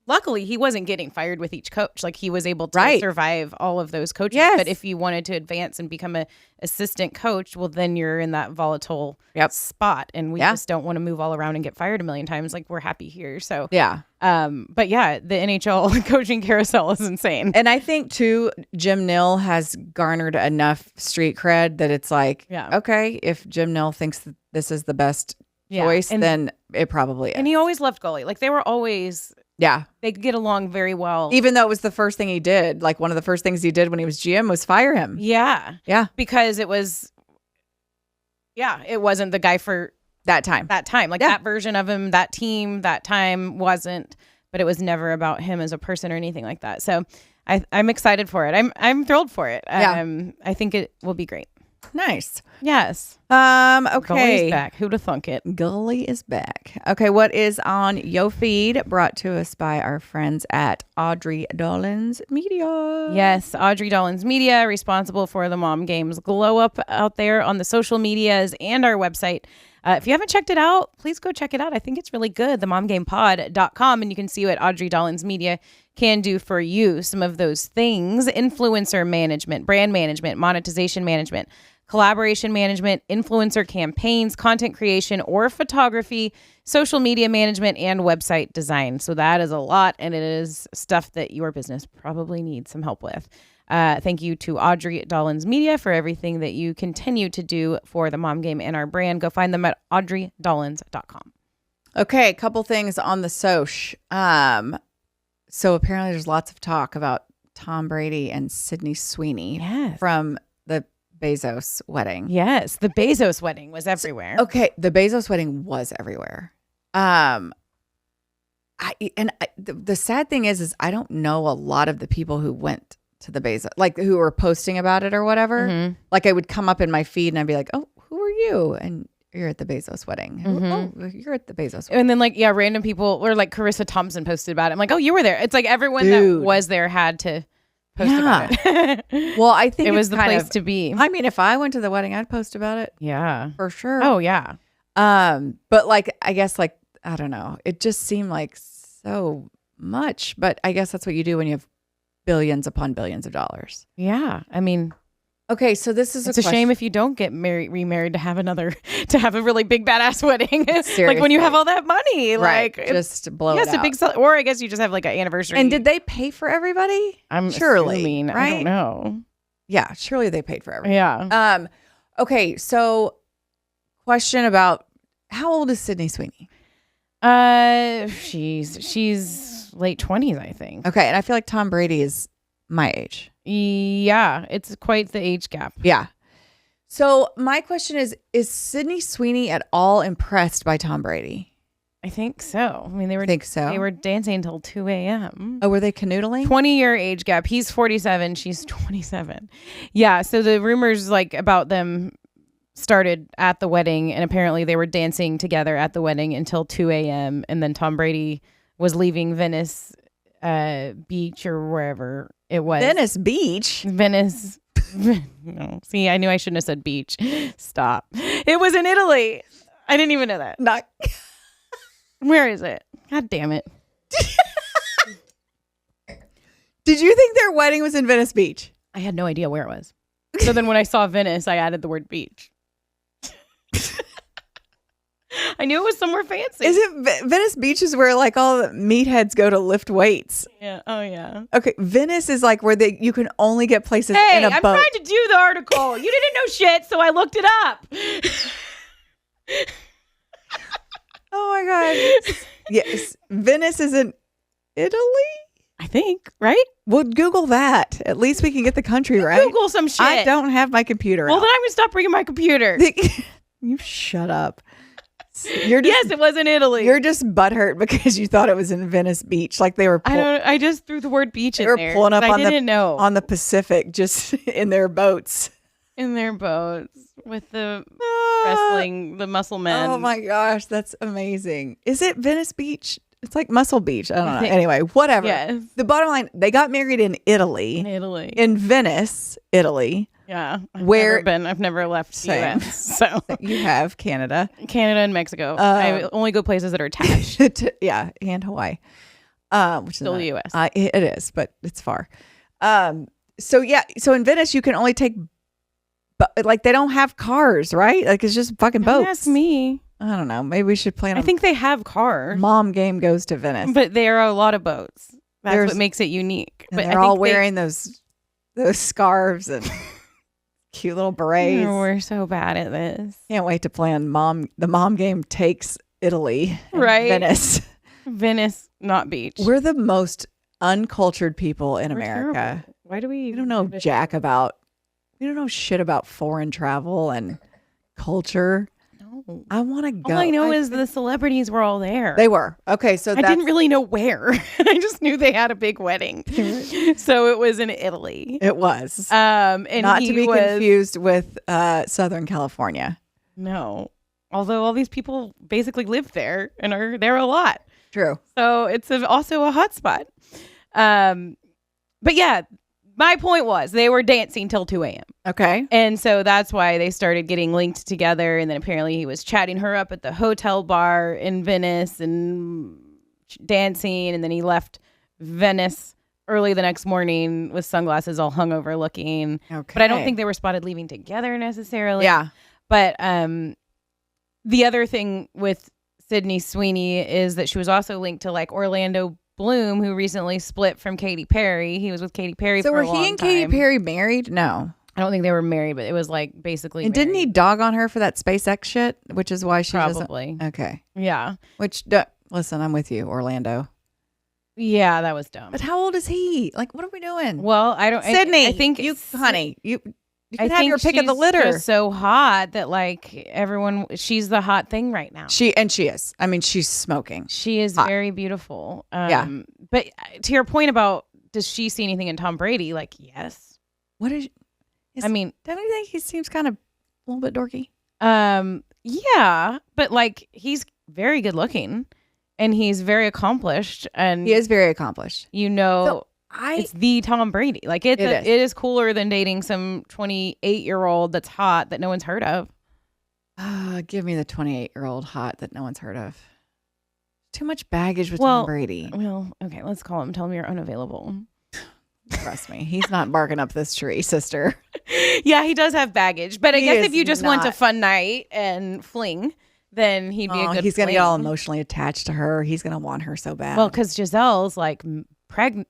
luckily he wasn't getting fired with each coach. Like he was able to survive all of those coaches. Yes. But if you wanted to advance and become a assistant coach, well, then you're in that volatile spot. And we just don't want to move all around and get fired a million times. Like we're happy here. So, but yeah, the NHL coaching carousel is insane. And I think too, Jim Nill has garnered enough street cred that it's like, okay, if Jim Nill thinks that this is the best choice, then it probably is. And he always loved goalie. Like they were always, they get along very well. Even though it was the first thing he did, like one of the first things he did when he was GM was fire him. Yeah. Because it was, it wasn't the guy for that time. Like that version of him, that team, that time wasn't, but it was never about him as a person or anything like that. So I'm excited for it. I'm thrilled for it. I think it will be great. Nice. Yes. Okay. Gully's back. Who'd have thunk it? Gully is back. Okay. What is on Yo Feed? Brought to us by our friends at Audrie Dollins Media. Yes. Audrie Dollins Media, responsible for the Mom Games glow up out there on the social medias and our website. If you haven't checked it out, please go check it out. I think it's really good. themomgamepod.com. And you can see what Audrie Dollins Media can do for you. Some of those things: influencer management, brand management, monetization management, collaboration management, influencer campaigns, content creation or photography, social media management, and website design. So that is a lot, and it is stuff that your business probably needs some help with. Thank you to Audrie Dollins Media for everything that you continue to do for the Mom Game and our brand. Go find them at audriedollins.com. Okay, a couple things on the soch. So apparently there's lots of talk about Tom Brady and Sydney Sweeney from the Bezos wedding. Yes, the Bezos wedding was everywhere. Okay, the Bezos wedding was everywhere. The sad thing is I don't know a lot of the people who went to the Bezos, like who were posting about it or whatever. Mm-hmm. Like I would come up in my feed and I'd be like, "Oh, who are you?" And you're at the Bezos wedding. Mm-hmm. Oh, you're at the Bezos wedding. And then random people, or like Carissa Thompson posted about it. I'm like, oh, you were there. It's like everyone that was there had to post about it. Well, I think it was the place to be. I mean, if I went to the wedding, I'd post about it. Yeah. For sure. Oh, yeah. But I guess I don't know. It just seemed like so much. But I guess that's what you do when you have billions upon billions of dollars. Yeah. I mean, okay, so this is it's a shame if you don't get remarried to have a really big badass wedding. Like when you have all that money, right? Just blow it out. Or I guess you just have like an anniversary. And did they pay for everybody? I'm surely, assuming, right? I don't know. Yeah, surely they paid for everybody. Yeah. Okay, so question about how old is Sydney Sweeney? She's late 20s, I think. Okay, and I feel like Tom Brady is my age. Yeah, it's quite the age gap. Yeah. So my question is Sydney Sweeney at all impressed by Tom Brady? I think so. I mean, they were dancing until 2 a.m. Oh, were they canoodling? 20-year age gap. He's 47. She's 27. Yeah. So the rumors about them started at the wedding, and apparently they were dancing together at the wedding until 2 a.m. And then Tom Brady was leaving Venice Beach or wherever it was. Venice Beach? Venice. No. See, I knew I shouldn't have said beach. Stop. It was in Italy. I didn't even know that. Not. Where is it? God damn it. Did you think their wedding was in Venice Beach? I had no idea where it was. So then when I saw Venice, I added the word beach. I knew it was somewhere fancy. Is it Venice Beach is where like all the meatheads go to lift weights? Yeah. Oh, yeah. Okay. Venice is like where you can only get places Hey, in a I'm boat. trying to do the article. You didn't know shit, so I looked it up. Oh my God. Yes. Venice is in Italy? I think, right? Well, Google that. At least we can get the country right. Google some shit. I don't have my computer Well, out. then I'm going to stop bringing my computer. You shut up. Yes, it was in Italy. You're just butthurt because you thought it was in Venice Beach. Like they were I just threw the word beach in there. They were pulling up on the Pacific just in their boats. In their boats with the wrestling, the muscle men. Oh my gosh, that's amazing. Is it Venice Beach? It's like Muscle Beach. I don't know. Anyway, whatever. Yes. The bottom line, they got married in Italy. In Venice, Italy. Yeah. I've never left the US. So you have Canada and Mexico. I only go places that are attached. And Hawaii. Which still is the US. It is, but it's far. So in Venice you can only take like they don't have cars, right? Like it's just fucking boats. Ask me. I don't know. Maybe we should plan. I think they have cars. Mom game goes to Venice, but there are a lot of boats. That's what makes it unique. But they're all wearing those scarves and cute little berets. We're so bad at this. Can't wait to plan the mom game takes Italy, right? Venice, not beach. We're the most uncultured people in America. Terrible. Why do we? We don't know jack about. We don't know shit about foreign travel and culture. No. I want to go. All I know is the celebrities were all there. They were. Okay, so I didn't really know where. I just knew they had a big wedding. So it was in Italy. It was. And not to be confused with Southern California. No. Although all these people basically live there and are there a lot. True. So it's also a hot spot. But yeah, my point was they were dancing till 2 a.m. Okay. And so that's why they started getting linked together. And then apparently he was chatting her up at the hotel bar in Venice and dancing. And then he left Venice early the next morning with sunglasses all hungover looking. Okay. But I don't think they were spotted leaving together necessarily. Yeah. But the other thing with Sydney Sweeney is that she was also linked to like Orlando Bloom, who recently split from Katy Perry. He was with Katy Perry for a long time. So were he and Katy Perry married? No. I don't think they were married, but it was like basically. And didn't he dog on her for that SpaceX shit? Which is why she probably. Okay. Yeah. Which, listen, I'm with you, Orlando. Yeah, that was dumb. But how old is he? Like, what are we doing? Well, I don't. Sydney, I think you can have your pick of the litter. Just so hot that like she's the hot thing right now. She is. I mean, she's smoking. She is hot. Very beautiful. Yeah. But to your point about does she see anything in Tom Brady? Like, yes. What is? I mean, don't you think he seems kind of a little bit dorky? Yeah, but like he's very good looking, and he's very accomplished, and he is very accomplished. It's the Tom Brady. Like it is cooler than dating some 28-year-old that's hot that no one's heard of. Give me the 28-year-old hot that no one's heard of. Too much baggage with Tom Brady. Well, okay, let's call him. Tell him you're unavailable. Trust me, he's not barking up this tree, sister. Yeah, he does have baggage, but I guess if you just want a fun night and fling, then he'd be a good. He's gonna get all emotionally attached to her. He's gonna want her so bad. Well, because Giselle's like pregnant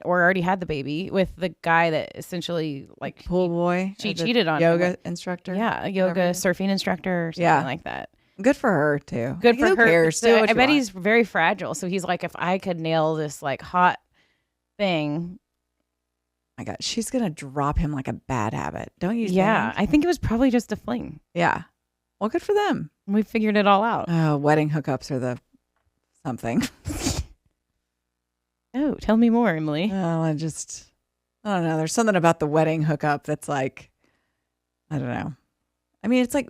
or already had the baby with the guy that essentially like pool boy. She cheated on yoga instructor. Yeah, surfing instructor or something like that. Good for her too. Good for her. Cares? I bet he's very fragile. So he's like, if I could nail this like hot thing. My God, she's gonna drop him like a bad habit, don't you? Yeah, I think it was probably just a fling. Yeah. Well, good for them. We figured it all out. Oh, wedding hookups are the something. Oh, tell me more, Emily. Oh, I don't know. There's something about the wedding hookup that's like, I don't know. I mean, it's like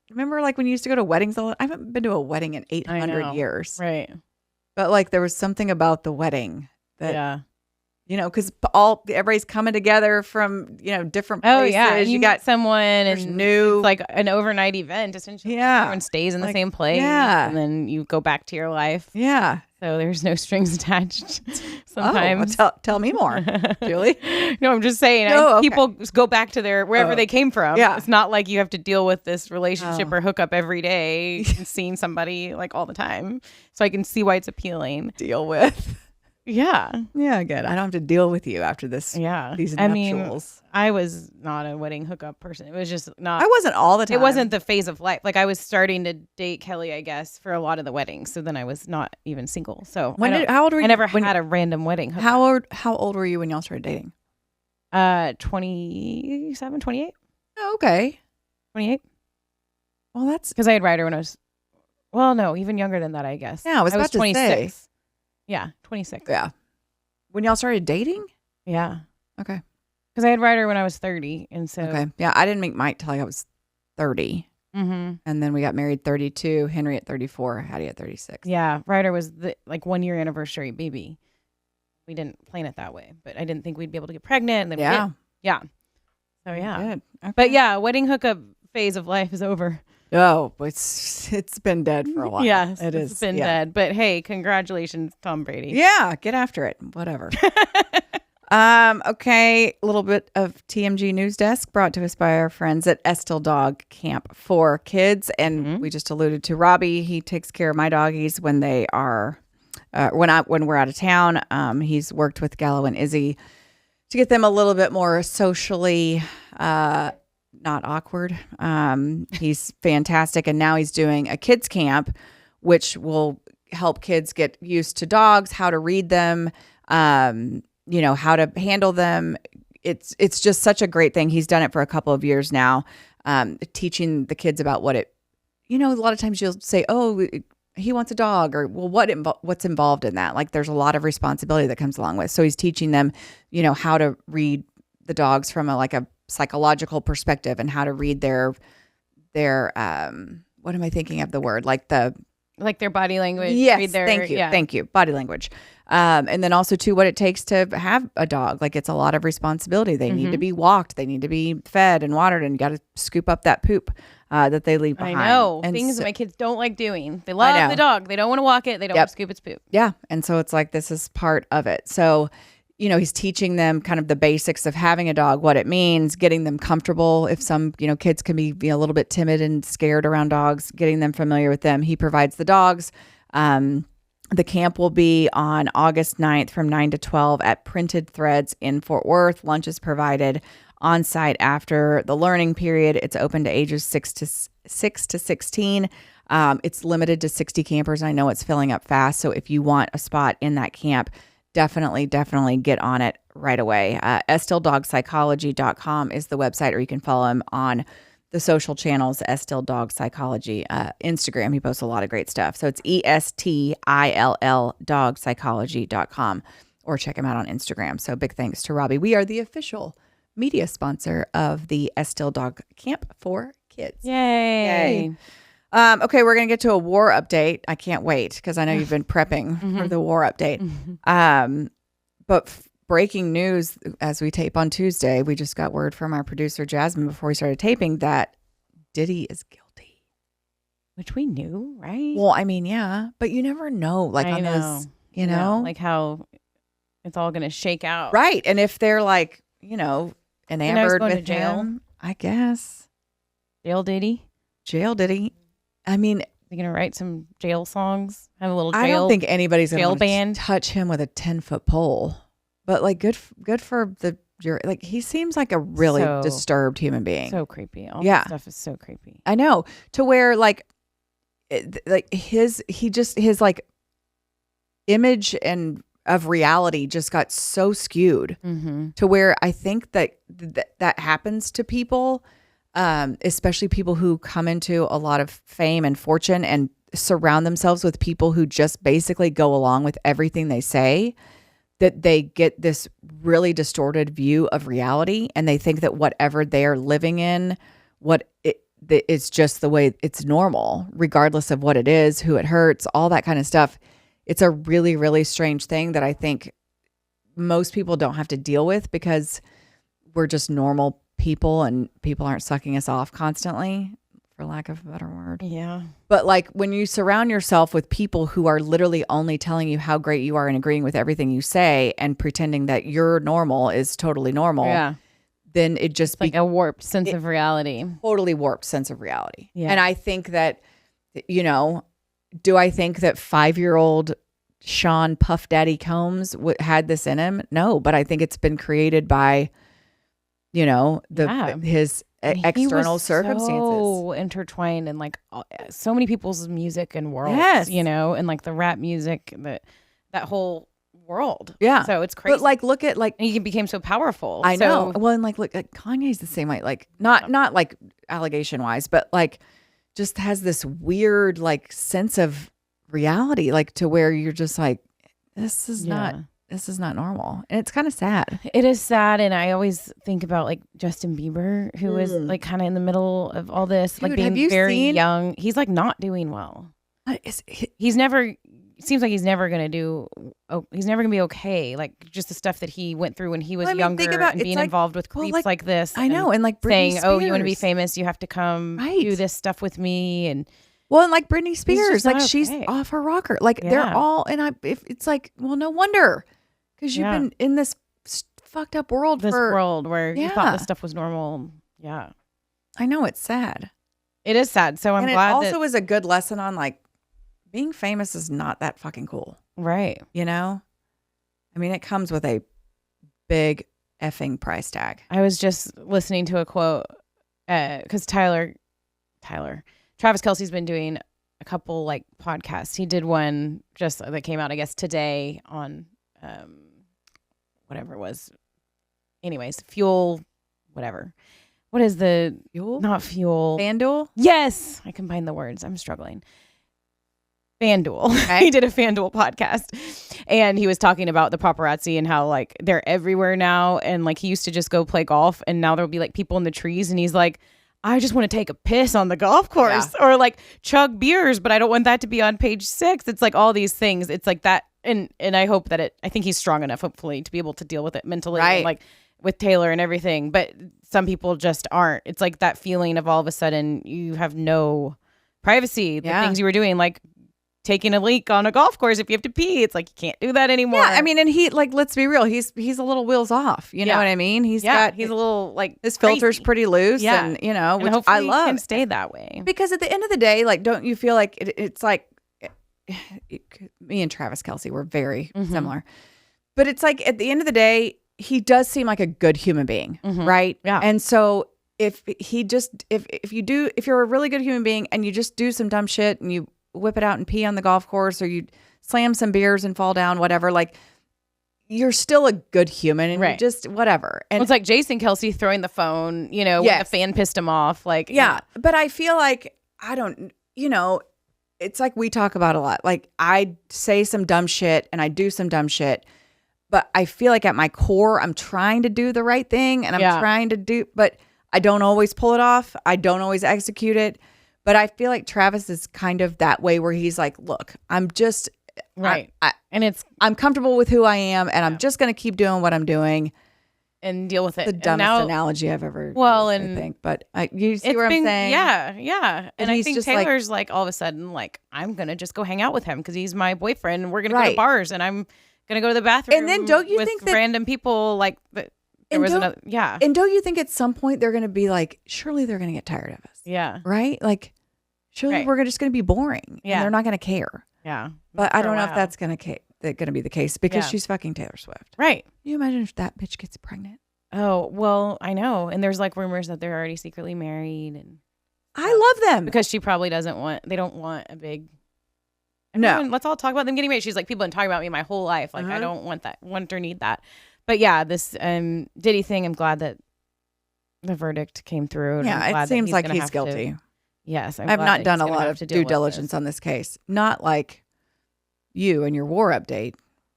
remember like when you used to go to weddings? I haven't been to a wedding in 800 years. Right. But like there was something about the wedding that You know, because everybody's coming together from, different places. Oh, yeah. You got someone and new. It's like an overnight event, essentially. Yeah. Everyone stays in the same place. Yeah. And then you go back to your life. Yeah. So there's no strings attached sometimes. Oh, well, tell me more, Julie. No, I'm just saying. People go back to wherever they came from. Yeah. It's not like you have to deal with this relationship or hookup every day and seeing somebody like all the time. So I can see why it's appealing. Deal with. Yeah. Yeah, good. I don't have to deal with you after this. Yeah. These I nuptials. mean, I was not a wedding hookup person. It was just not. I wasn't all the time. It wasn't the phase of life. Like I was starting to date Kelly, I guess, for a lot of the weddings. So then I was not even single. So how old were you? I never had a random wedding hookup. How old were you when y'all started dating? 27, 28. Oh, okay. 28. Well, that's because I had Ryder when I was. Well, no, even younger than that, I guess. Yeah, I was about 26. To say. Yeah, 26. Yeah. When y'all started dating? Yeah. Okay. Because I had Ryder when I was 30. And so. Okay. Yeah, I didn't meet Mike till I was 30. Mm-hmm. And then we got married 32. Henry at 34. Hattie at 36. Yeah. Ryder was the 1 year anniversary baby. We didn't plan it that way. But I didn't think we'd be able to get pregnant. And then yeah. Yeah. So yeah. Good. Okay. But yeah, wedding hookup phase of life is over. Oh, it's been dead for a while. Yes, it's been dead. But hey, congratulations, Tom Brady. Yeah, get after it. Whatever. Okay, a little bit of TMG News Desk brought to us by our friends at Estill Dog Camp for Kids. And we just alluded to Robbie. He takes care of my doggies when they are when we're out of town. He's worked with Gallo and Izzy to get them a little bit more socially not awkward. He's fantastic. And now he's doing a kids camp, which will help kids get used to dogs, how to read them, how to handle them. It's just such a great thing. He's done it for a couple of years now, teaching the kids about what it, a lot of times you'll say, oh, he wants a dog, or well, what's involved in that? Like there's a lot of responsibility that comes along with. So he's teaching them, how to read the dogs from a psychological perspective and how to read their what am I thinking of the word? Like their body language. Yes, thank you. Body language. And then also too, what it takes to have a dog. Like it's a lot of responsibility. They need to be walked. They need to be fed and watered, and you got to scoop up that poop that they leave behind. I know. And things that my kids don't like doing. They love the dog. They don't want to walk it. They don't want to scoop its poop. Yeah. And so it's like, this is part of it. So, he's teaching them kind of the basics of having a dog, what it means, getting them comfortable. If some, kids can be a little bit timid and scared around dogs, getting them familiar with them. He provides the dogs. The camp will be on August 9th from 9 to 12 at Printed Threads in Fort Worth. Lunch is provided on site after the learning period. It's open to ages 6 to 16. It's limited to 60 campers. I know it's filling up fast. So if you want a spot in that camp, definitely get on it right away. EstillDogPsychology.com is the website, or you can follow him on the social channels, Estill Dog Psychology. Instagram, he posts a lot of great stuff. So it's ESTILL dogpsychology.com, or check him out on Instagram. So big thanks to Robbie. We are the official media sponsor of the Estill Dog Camp for Kids. Yay. Okay, we're going to get to a war update. I can't wait because I know you've been prepping for the war update. But breaking news as we tape on Tuesday, we just got word from our producer, Jasmine, before we started taping that Diddy is guilty. Which we knew, right? Well, I mean, yeah, but you never know. Like on those, like how it's all going to shake out. Right. And if they're like, enamored with jail, him, I guess. Jail Diddy. I mean, they're gonna write some jail songs. Have a little jail. I don't think anybody's jail gonna band touch him with a 10-foot pole. But like, good for the jury. Like, he seems like a really disturbed human being. So creepy. All that stuff is so creepy. I know. To where his image and of reality just got so skewed to where I think that happens to people. Especially people who come into a lot of fame and fortune and surround themselves with people who just basically go along with everything they say, that they get this really distorted view of reality, and they think that whatever they're living in, it's just the way it's normal, regardless of what it is, who it hurts, all that kind of stuff. It's a really, really strange thing that I think most people don't have to deal with because we're just normal people and people aren't sucking us off constantly, for lack of a better word. Yeah. But like when you surround yourself with people who are literally only telling you how great you are and agreeing with everything you say and pretending that your normal is totally normal, then it just like a warped sense of reality. Totally warped sense of reality. Yeah. And I think that, do I think that 5-year-old Sean Puff Daddy Combs had this in him? No, but I think it's been created by, his external circumstances. So intertwined in like so many people's music and worlds, and like the rap music, that whole world. Yeah. So it's crazy. But like, look at like, and he became so powerful. I know. Well, and like, look, Kanye's the same way. Like, not like allegation wise, but like, just has this weird like sense of reality, like to where you're just like, this is not normal, and it's kind of sad. It is sad, and I always think about like Justin Bieber, who is like kind of in the middle of all this, like being very young. He's like not doing well. He's never. Seems like he's never gonna be okay. Like just the stuff that he went through when he was younger and being involved with creeps like this. I know, and like Britney saying, "Oh, you want to be famous? You have to come do this stuff with me." And like Britney Spears, like she's off her rocker. Like they're all, and it's like, well, no wonder, because you've been in this fucked up world. World where you thought this stuff was normal. Yeah, I know, it's sad. It is sad. So I'm glad. It also is a good lesson on like, being famous is not that fucking cool. Right. I mean, it comes with a big effing price tag. I was just listening to a quote because Travis Kelce's been doing a couple like podcasts. He did one just that came out, I guess, today on whatever it was. Anyways, fuel, whatever. What is the fuel? Not fuel. FanDuel? Yes. I combined the words. I'm struggling. FanDuel. Okay. He did a FanDuel podcast, and he was talking about the paparazzi and how like they're everywhere now, and like he used to just go play golf, and now there'll be like people in the trees, and he's like, I just want to take a piss on the golf course or like chug beers, but I don't want that to be on page 6. It's like all these things. It's like that, and I hope that I think he's strong enough, hopefully, to be able to deal with it mentally, and, like with Taylor and everything. But some people just aren't. It's like that feeling of all of a sudden you have no privacy. The things you were doing, like taking a leak on a golf course if you have to pee, it's like you can't do that anymore. Yeah, I mean, and he, like, let's be real, he's a little wheels off. You know what I mean? He's a little like his filter's pretty loose, and which I love. Can stay that way, because at the end of the day, like, don't you feel like it's like me and Travis Kelce were very similar, but it's like at the end of the day, he does seem like a good human being, right? Yeah, and so if you're a really good human being and you just do some dumb shit and you whip it out and pee on the golf course, or you slam some beers and fall down, whatever, like, you're still a good human, and you just whatever. And it's like Jason Kelce throwing the phone, when the fan pissed him off, like, but I feel like it's like we talk about a lot, like I say some dumb shit and I do some dumb shit, but I feel like at my core I'm trying to do the right thing, and I'm trying to do, but I don't always pull it off, I don't always execute it. But I feel like Travis is kind of that way, where he's like, look, I'm just I'm comfortable with who I am, and I'm just going to keep doing what I'm doing and deal with it. The dumbest analogy I've ever used, I think. But you see what I'm saying? Yeah. And I think Taylor's like all of a sudden, like, I'm going to just go hang out with him because he's my boyfriend, and we're going to go to bars, and I'm going to go to the bathroom. And then don't you think that random people like there was another And don't you think at some point they're going to be like, surely they're going to get tired of us? Yeah. Right? Like, surely we're just going to be boring. Yeah. And they're not going to care. Yeah. But I don't know if that's going to be the case, because she's fucking Taylor Swift. Right. Can you imagine if that bitch gets pregnant? Oh, well, I know. And there's like rumors that they're already secretly married, and I love them, because she probably they don't want a big. No. Let's all talk about them getting married. She's like, people have been talking about me my whole life. Like, I don't want or need that. But yeah, this Diddy thing, I'm glad that the verdict came through. Yeah, it seems like he's guilty. Yes. I've not done a lot of due diligence on this case. Not like you and your war update.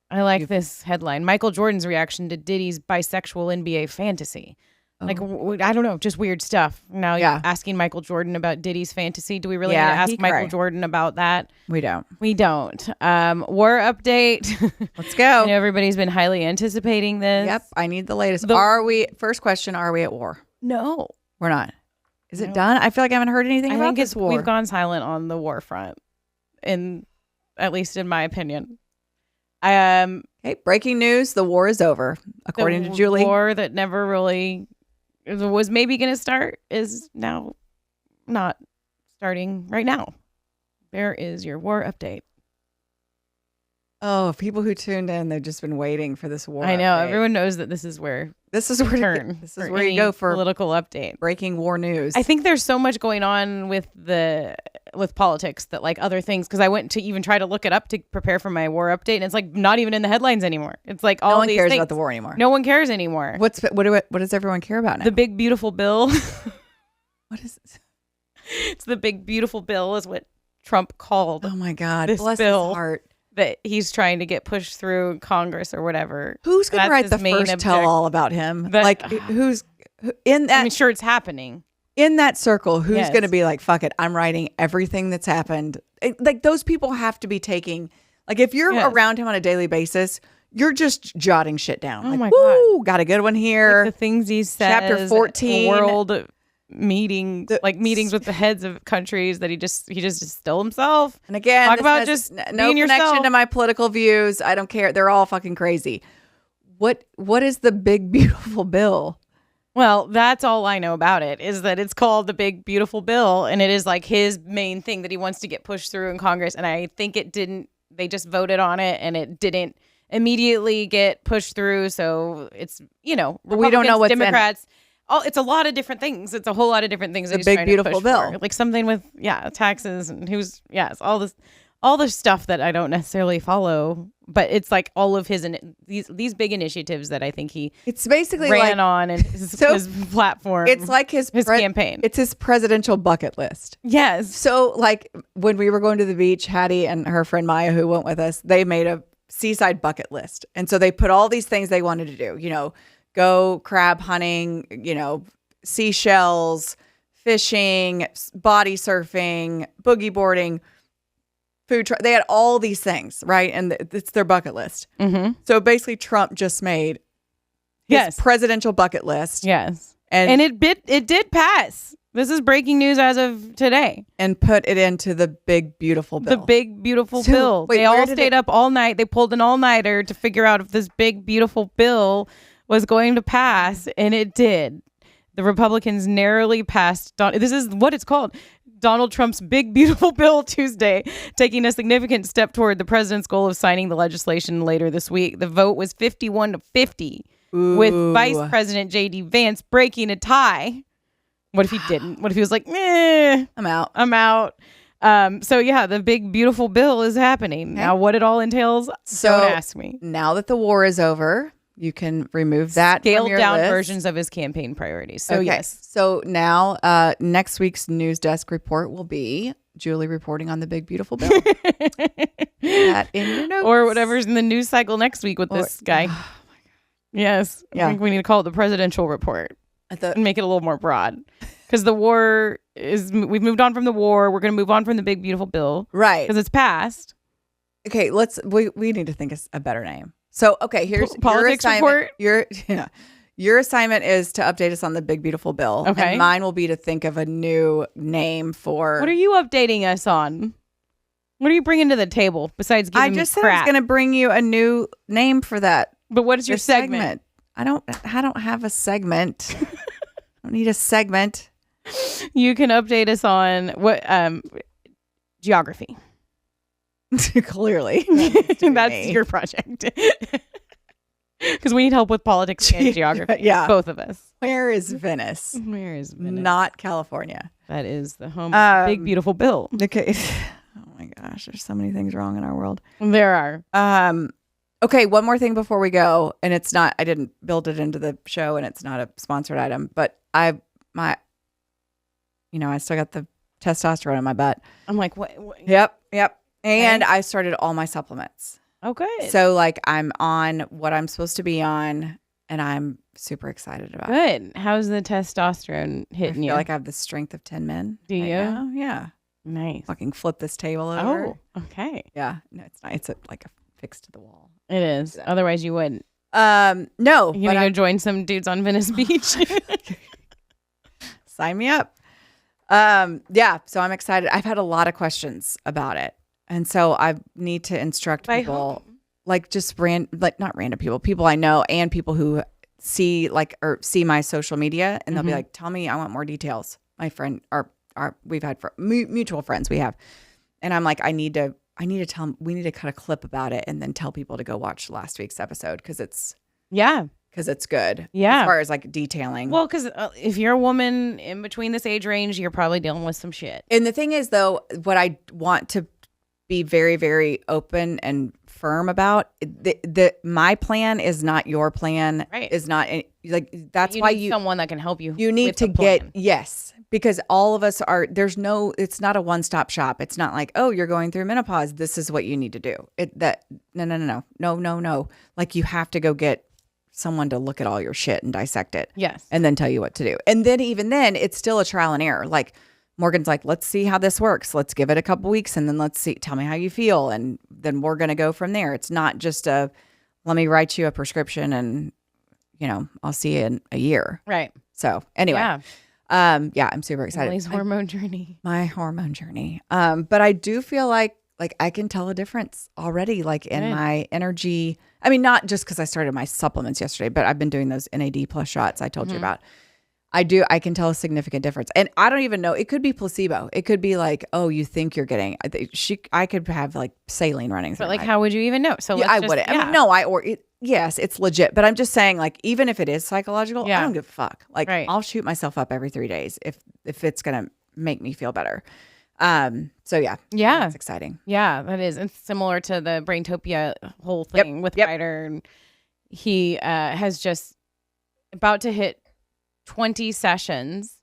I like this headline. Michael Jordan's reaction to Diddy's bisexual NBA fantasy. Like, I don't know, just weird stuff. Now you're asking Michael Jordan about Diddy's fantasy. Do we really need to ask Michael Jordan about that? We don't. We don't. War update. Let's go. I know everybody's been highly anticipating this. Yep. I need the latest. First question, are we at war? No. We're not. Is it done? I feel like I haven't heard anything about this war. We've gone silent on the war front, at least in my opinion. Okay, breaking news. The war is over, according to Julie. The war that never really was maybe going to start is now not starting right now. There is your war update. Oh, people who tuned in, they've just been waiting for this war. I know. Update. Everyone knows that this is where you go for political update. Breaking war news. I think there's so much going on with politics that like other things, because I went to even try to look it up to prepare for my war update, and it's like not even in the headlines anymore. It's like all no one these cares things. about the war anymore. No one cares anymore. What does everyone care about now? The big beautiful bill. What is it? It's the big beautiful bill is what Trump called. Oh my God. This Bless bill his heart. That he's trying to get pushed through Congress or whatever. Who's going to write the first tell-all about him? Who's in that? I'm sure it's happening. In that circle, who's going to be like, fuck it, I'm writing everything that's happened. Like, those people have to be taking, like, if you're around him on a daily basis, you're just jotting shit down. Oh like, my God. Got a good one here. Like the things he says. Chapter 14. World meeting, meetings with the heads of countries that he just distill himself. And again, talk about just no being connection yourself. to my political views. I don't care. They're all fucking crazy. What is the big beautiful bill? Well, that's all I know about it, is that it's called the big beautiful bill, and it is like his main thing that he wants to get pushed through in Congress. And I think they just voted on it and it didn't immediately get pushed through. So it's, we don't know what's Democrats. Oh, it's a lot of different things. It's a whole lot of different things. The big beautiful bill, like something with taxes and it's all this stuff that I don't necessarily follow. But it's like all of these big initiatives that I think it's basically ran on and his platform. It's like his campaign. It's his presidential bucket list. Yes. So like when we were going to the beach, Hattie and her friend Maya, who went with us, they made a seaside bucket list, and so they put all these things they wanted to do. Go crab hunting, seashells, fishing, body surfing, boogie boarding, food truck. They had all these things, right? And it's their bucket list. Mm-hmm. So basically, Trump just made his presidential bucket list. Yes, and it did pass. This is breaking news as of today. And put it into the big beautiful bill. The big beautiful bill. Wait, they all stayed up all night. They pulled an all-nighter to figure out if this big beautiful bill was going to pass, and it did. The Republicans narrowly passed. This is what it's called. Donald Trump's big beautiful bill Tuesday, taking a significant step toward the president's goal of signing the legislation later this week. The vote was 51-50, with Vice President J.D. Vance breaking a tie. What if he didn't? What if he was like, I'm out. So the big beautiful bill is happening. Okay. Now what it all entails, don't ask me. Now that the war is over, you can remove that scaled from your down list. Versions of his campaign priorities. So yes. So now next week's news desk report will be Julie reporting on the big beautiful bill. That in your notes. Or whatever's in the news cycle next week with this guy. Oh my God. Yes. Yeah. I think we need to call it the presidential report and make it a little more broad. Because the war we've moved on from the war. We're going to move on from the big beautiful bill. Right. Because it's passed. Okay, we need to think of a better name. So, okay, here's politics your assignment. report. Your assignment is to update us on the big beautiful bill. Okay. And mine will be to think of a new name for. What are you updating us on? What are you bringing to the table besides giving me crap? I just said I was going to bring you a new name for that. But what is your segment? I don't have a segment. I don't need a segment. You can update us on what geography. Clearly. That's your project. Because we need help with politics and geography. Yeah. Both of us. Where is Venice? Where is Venice? Not California. That is the home of the big beautiful bill. Okay. Oh my gosh, there's so many things wrong in our world. There are. Okay, one more thing before we go, and it's not, I didn't build it into the show and it's not a sponsored item, but I still got the testosterone in my butt. I'm like, what? Yep. And I started all my supplements. Oh, good. So like I'm on what I'm supposed to be on, and I'm super excited about. Good. How's the testosterone hitting you? I feel like I have the strength of 10 men. Do you? Now. Yeah. Nice. Fucking flip this table over. Oh, okay. Yeah. No, it's not. It's like a fixed to the wall. It is. So. Otherwise, you wouldn't. No. You gonna go join some dudes on Venice Beach? Sign me up. Yeah. So I'm excited. I've had a lot of questions about it, and so I need to instruct people, like just not random people I know, and people who see my social media, and they'll be like, "Tell me, I want more details." My friend, we've had mutual friends we have, and I'm like, I need to tell them, we need to cut a clip about it and then tell people to go watch last week's episode because it's good. Yeah. As far as like detailing. Well, because if you're a woman in between this age range, you're probably dealing with some shit. And the thing is, though, what I want to be very, very open and firm about, my plan is not your plan. Right. Is not like, that's why need someone that can help you. You need to yes. Because all of us it's not a one-stop shop. It's not like, oh, you're going through menopause, this is what you need to do. No. Like you have to go get someone to look at all your shit and dissect it. Yes. And then tell you what to do. And then even then, it's still a trial and error. Like Morgan's like, let's see how this works. Let's give it a couple weeks and then tell me how you feel. And then we're going to go from there. It's not just let me write you a prescription and, I'll see you in a year. Right. So anyway. Yeah. I'm super excited. Emily's hormone journey. My hormone journey. But I do feel like I can tell a difference already, like in my energy. I mean, not just because I started my supplements yesterday, but I've been doing those NAD plus shots I told you about. I can tell a significant difference. And I don't even know, it could be placebo. It could be like, oh, you think you're getting, I could have like saline running through. But like, how would you even know? So yeah, I wouldn't. I mean, no, yes, it's legit. But I'm just saying, like, even if it is psychological, I don't give a fuck. Like, I'll shoot myself up every 3 days if it's going to make me feel better. So yeah. It's exciting. Yeah, that is. It's similar to the Braintopia whole thing with Ryder. And he has just about to hit 20 sessions,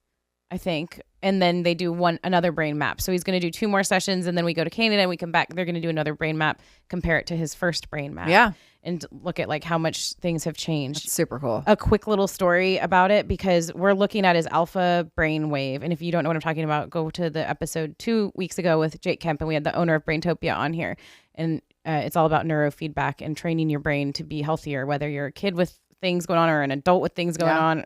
I think. And then they do another brain map. So he's going to do 2 more sessions and then we go to Canada and we come back. They're going to do another brain map, compare it to his first brain map. Yeah. And look at like how much things have changed. That's super cool. A quick little story about it, because we're looking at his alpha brainwave. And if you don't know what I'm talking about, go to the episode 2 weeks ago with Jake Kemp, and we had the owner of Braintopia on here. And it's all about neurofeedback and training your brain to be healthier, whether you're a kid with things going on or an adult with things going on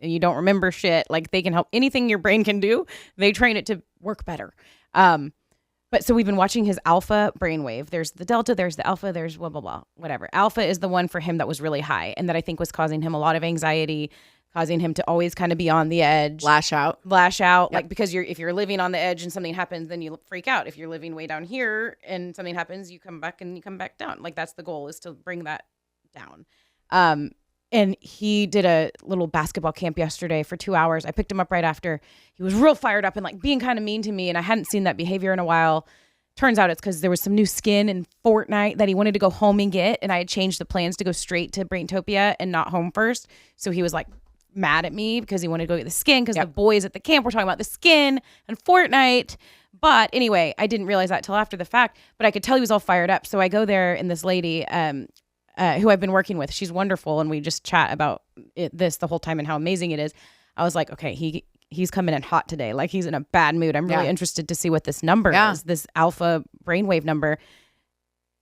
and you don't remember shit. Like, they can help anything your brain can do. They train it to work better. But so we've been watching his alpha brainwave. There's the delta, there's the alpha, there's blah, blah, blah, whatever. Alpha is the one for him that was really high and that I think was causing him a lot of anxiety, causing him to always kind of be on the edge. Lash out. Yep. Like, because if you're living on the edge and something happens, then you freak out. If you're living way down here and something happens, you come back down. Like, that's the goal, is to bring that down. And he did a little basketball camp yesterday for 2 hours. I picked him up right after. He was real fired up and like being kind of mean to me. And I hadn't seen that behavior in a while. Turns out it's because there was some new skin in Fortnite that he wanted to go home and get. And I had changed the plans to go straight to Braintopia and not home first. So he was like mad at me because he wanted to go get the skin because the boys at the camp were talking about the skin and Fortnite. But anyway, I didn't realize that till after the fact. But I could tell he was all fired up. So I go there, and this lady, who I've been working with, she's wonderful, and we just chat about this the whole time and how amazing it is. I was like, okay, he's coming in hot today. Like, he's in a bad mood. I'm really interested to see what this number is, this alpha brainwave number.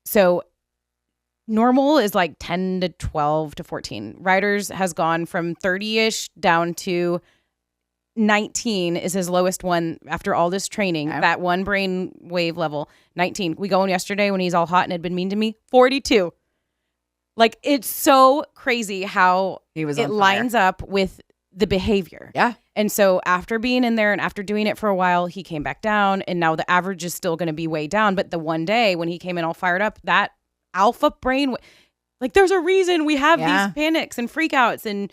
So normal is like 10 to 12 to 14. Ryder's has gone from 30-ish down to 19 is his lowest one after all this training. That one brainwave level, 19. We go in yesterday when he's all hot and had been mean to me, 42. Like, it's so crazy how it lines up with the behavior. Yeah. And so after being in there and after doing it for a while, he came back down, and now the average is still going to be way down. But the one day when he came in all fired up, that alpha brain, like, there's a reason we have these panics and freakouts and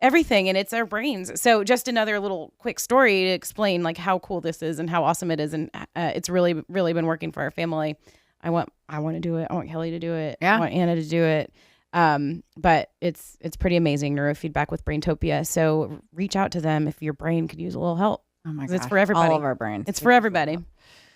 everything, and it's our brains. So just another little quick story to explain like how cool this is and how awesome it is. And it's really, really been working for our family. I want to do it. I want Kelly to do it. I want Anna to do it. But it's pretty amazing, neurofeedback with Braintopia. So reach out to them if your brain could use a little help. Oh my God. It's for everybody. All of our brains. It's for everybody.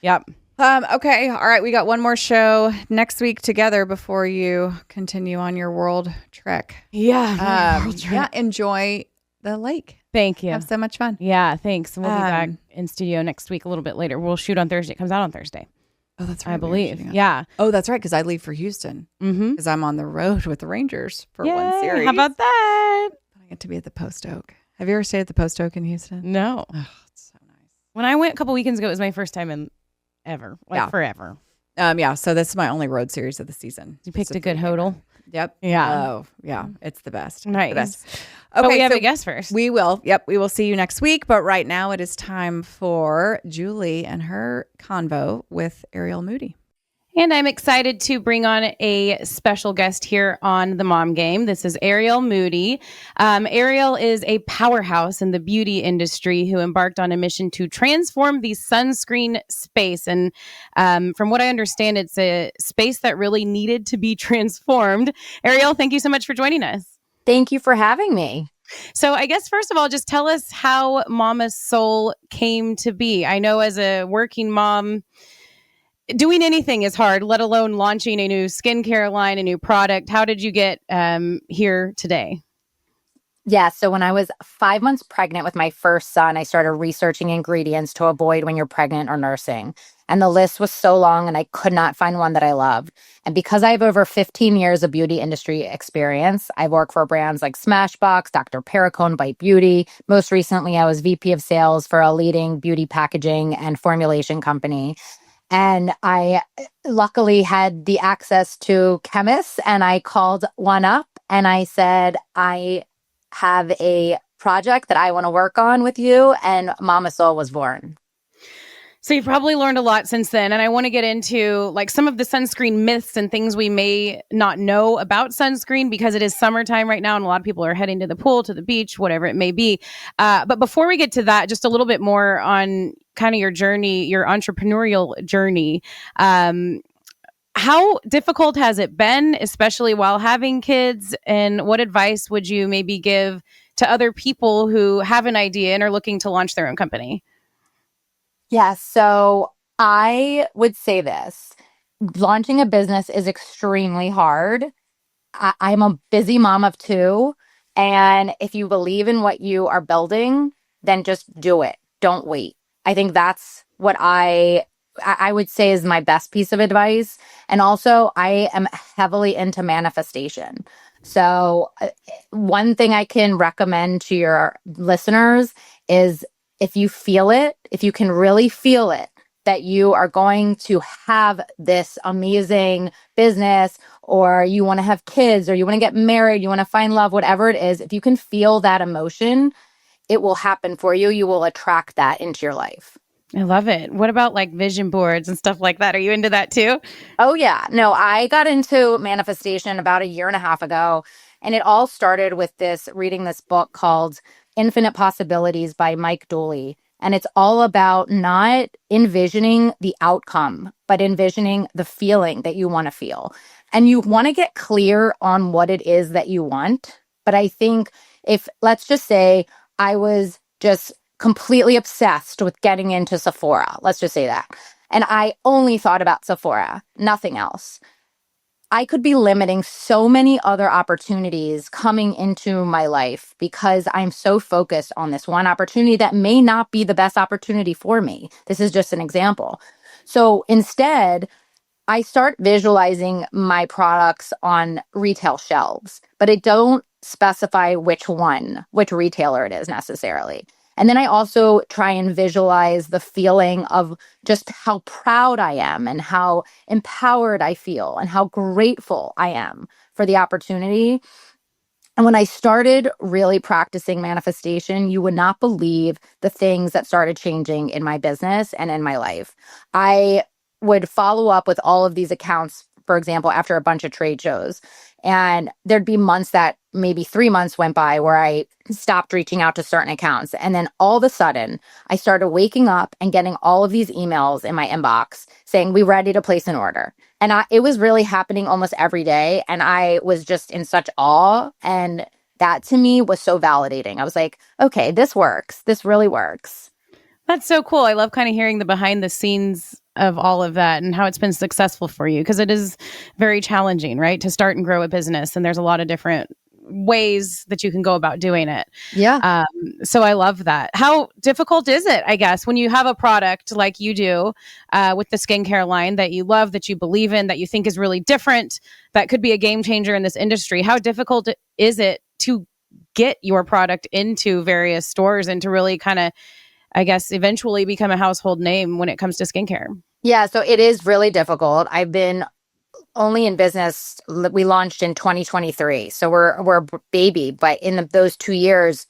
Yep. Okay. All right. We got one more show next week together before you continue on your world trek. Yeah. Yeah. Enjoy the lake. Thank you. Have so much fun. Yeah, thanks. We'll be back in studio next week a little bit later. We'll shoot on Thursday. It comes out on Thursday. Oh, that's right. I believe. Yeah. Oh, that's right. Because I leave for Houston. Because I'm on the road with the Rangers for one series. How about that? I get to be at the Post Oak. Have you ever stayed at the Post Oak in Houston? No. Oh, it's so nice. When I went a couple weekends ago, it was my first time in ever. Forever. Yeah. So this is my only road series of the season. You picked a good hotel. Yep. Yeah. Oh, yeah. It's the best. Nice. The best. Okay, but we have a guest first. We will. Yep. We will see you next week. But right now it is time for Julie and her convo with Arielle Moody. And I'm excited to bring on a special guest here on the Mom Game. This is Arielle Moody. Arielle is a powerhouse in the beauty industry who embarked on a mission to transform the sunscreen space. And from what I understand, it's a space that really needed to be transformed. Arielle, thank you so much for joining us. Thank you for having me. So I guess, first of all, just tell us how Mama's Soul came to be. I know as a working mom, doing anything is hard, let alone launching a new skincare line, a new product. How did you get here today? Yeah, so when I was 5 months pregnant with my first son, I started researching ingredients to avoid when you're pregnant or nursing. And the list was so long and I could not find one that I loved. And because I have over 15 years of beauty industry experience, I've worked for brands like Smashbox, Dr. Perricone, Bite Beauty. Most recently, I was VP of sales for a leading beauty packaging and formulation company. And I luckily had the access to chemists, and I called one up and I said, I have a project that I want to work on with you. And Mama Soul was born. So you've probably learned a lot since then. And I want to get into like some of the sunscreen myths and things we may not know about sunscreen, because it is summertime right now and a lot of people are heading to the pool, to the beach, whatever it may be. But before we get to that, just a little bit more on kind of your journey, your entrepreneurial journey. How difficult has it been, especially while having kids? And what advice would you maybe give to other people who have an idea and are looking to launch their own company? Yeah, so I would say this. Launching a business is extremely hard. I'm a busy mom of two. And if you believe in what you are building, then just do it. Don't wait. I think that's what I would say is my best piece of advice. And also, I am heavily into manifestation. So one thing I can recommend to your listeners is if you feel it, if you can really feel it, that you are going to have this amazing business, or you want to have kids, or you want to get married, you want to find love, whatever it is, if you can feel that emotion, it will happen for you. You will attract that into your life. I love it. What about like vision boards and stuff like that? Are you into that too? Oh, yeah. No, I got into manifestation about a year and a half ago. And it all started with reading this book called Infinite Possibilities by Mike Dooley. And it's all about not envisioning the outcome, but envisioning the feeling that you want to feel. And you want to get clear on what it is that you want. But I think let's just say I was just completely obsessed with getting into Sephora. Let's just say that. And I only thought about Sephora, nothing else. I could be limiting so many other opportunities coming into my life because I'm so focused on this one opportunity that may not be the best opportunity for me. This is just an example. So instead, I start visualizing my products on retail shelves, but I don't specify which retailer it is necessarily. And then I also try and visualize the feeling of just how proud I am and how empowered I feel and how grateful I am for the opportunity. And when I started really practicing manifestation, you would not believe the things that started changing in my business and in my life. I would follow up with all of these accounts, for example, after a bunch of trade shows. And there'd be months that maybe 3 months went by where I stopped reaching out to certain accounts. And then all of a sudden, I started waking up and getting all of these emails in my inbox saying, "We're ready to place an order." And it was really happening almost every day. And I was just in such awe. And that to me was so validating. I was like, okay, this works. This really works. That's so cool. I love kind of hearing the behind the scenes of all of that and how it's been successful for you, because it is very challenging, right, to start and grow a business, and there's a lot of different ways that you can go about doing it. Yeah. So I love that. How difficult is it, I guess, when you have a product like you do with the skincare line that you love, that you believe in, that you think is really different, that could be a game changer in this industry? How difficult is it to get your product into various stores and to really kind of, I guess, eventually become a household name when it comes to skincare? Yeah, so it is really difficult. I've been only in business, we launched in 2023. So we're a baby, but in those 2 years,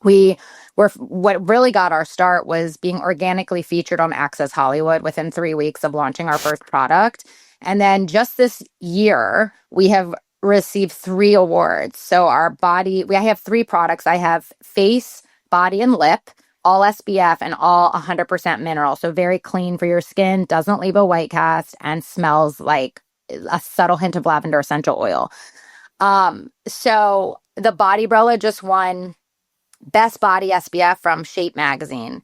we were, what really got our start was being organically featured on Access Hollywood within 3 weeks of launching our first product. And then just this year, we have received 3 awards. So I have 3 products. I have face, body, and lip, all SPF and all 100% mineral. So very clean for your skin, doesn't leave a white cast, and smells like a subtle hint of lavender essential oil. So the Body Brella just won Best Body SPF from Shape Magazine.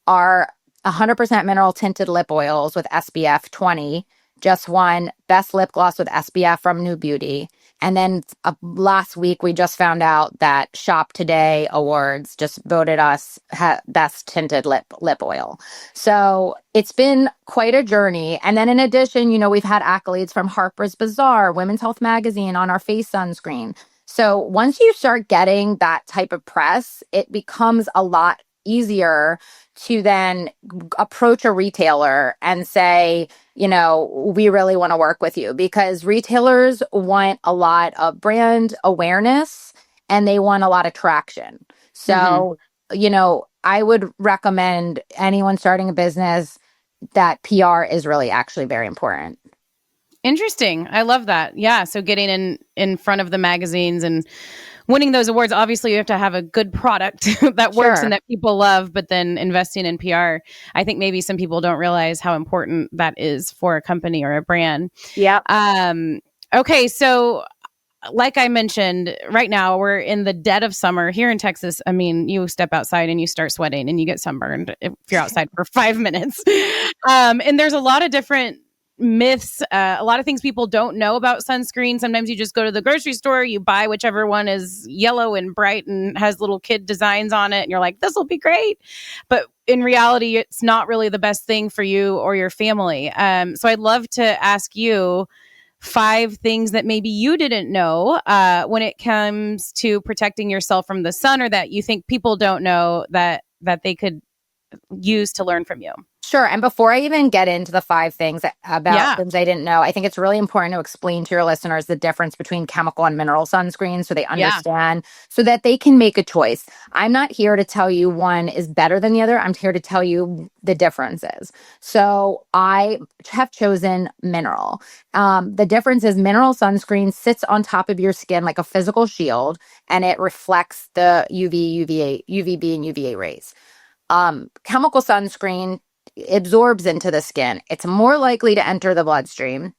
Our 100% mineral tinted lip oils with SPF 20 just won Best Lip Gloss with SPF from New Beauty. And then last week, we just found out that Shop Today Awards just voted us Best Tinted Lip Oil. So it's been quite a journey. And then in addition, we've had accolades from Harper's Bazaar, Women's Health Magazine on our face sunscreen. So once you start getting that type of press, it becomes a lot easier to then approach a retailer and say, we really want to work with you, because retailers want a lot of brand awareness and they want a lot of traction. So, I would recommend anyone starting a business that PR is really actually very important. Interesting. I love that. Yeah. So getting in front of the magazines and winning those awards, obviously you have to have a good product that works and that people love, but then investing in PR, I think maybe some people don't realize how important that is for a company or a brand. Yeah. Okay. So like I mentioned, right now we're in the dead of summer here in Texas. I mean, you step outside and you start sweating and you get sunburned if you're outside for 5 minutes. And there's a lot of different myths, a lot of things people don't know about sunscreen. Sometimes you just go to the grocery store, you buy whichever one is yellow and bright and has little kid designs on it, and you're like, this will be great. But in reality, it's not really the best thing for you or your family. So I'd love to ask you 5 things that maybe you didn't know when it comes to protecting yourself from the sun, or that you think people don't know that they could use to learn from you. Sure. And before I even get into the 5 things about things I didn't know, I think it's really important to explain to your listeners the difference between chemical and mineral sunscreen so they understand, so that they can make a choice. I'm not here to tell you one is better than the other. I'm here to tell you the differences. So I have chosen mineral. The difference is mineral sunscreen sits on top of your skin like a physical shield, and it reflects the UVB and UVA rays. Chemical sunscreen absorbs into the skin. It's more likely to enter the bloodstream.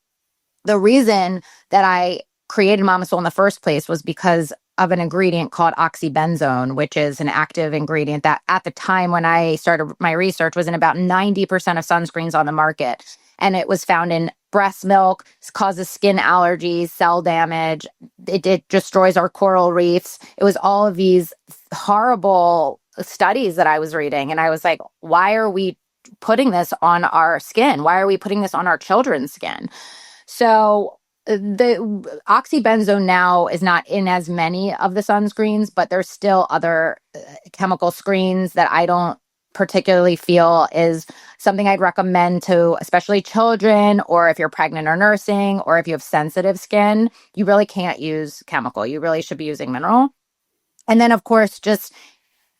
The reason that I created Mama Soul in the first place was because of an ingredient called oxybenzone, which is an active ingredient that at the time when I started my research was in about 90% of sunscreens on the market. And it was found in breast milk, causes skin allergies, cell damage. It destroys our coral reefs. It was all of these horrible studies that I was reading. And I was like, why are we putting this on our skin? Why are we putting this on our children's skin? So the oxybenzone now is not in as many of the sunscreens, but there's still other chemical screens that I don't particularly feel is something I'd recommend to especially children, or if you're pregnant or nursing, or if you have sensitive skin. You really can't use chemical. You really should be using mineral. And then, of course, just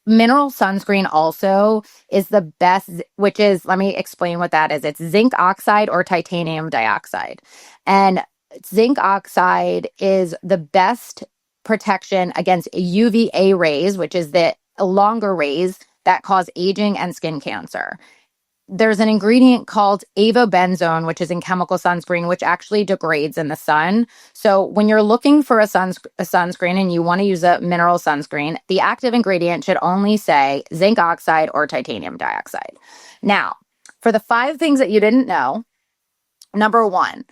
mineral sunscreen also is the best, which is, let me explain what that is. It's zinc oxide or titanium dioxide. And zinc oxide is the best protection against UVA rays, which is the longer rays that cause aging and skin cancer. There's an ingredient called avobenzone, which is in chemical sunscreen, which actually degrades in the sun. So when you're looking for a sunscreen and you want to use a mineral sunscreen, the active ingredient should only say zinc oxide or titanium dioxide. Now, For the 5 things that you didn't know, number 1,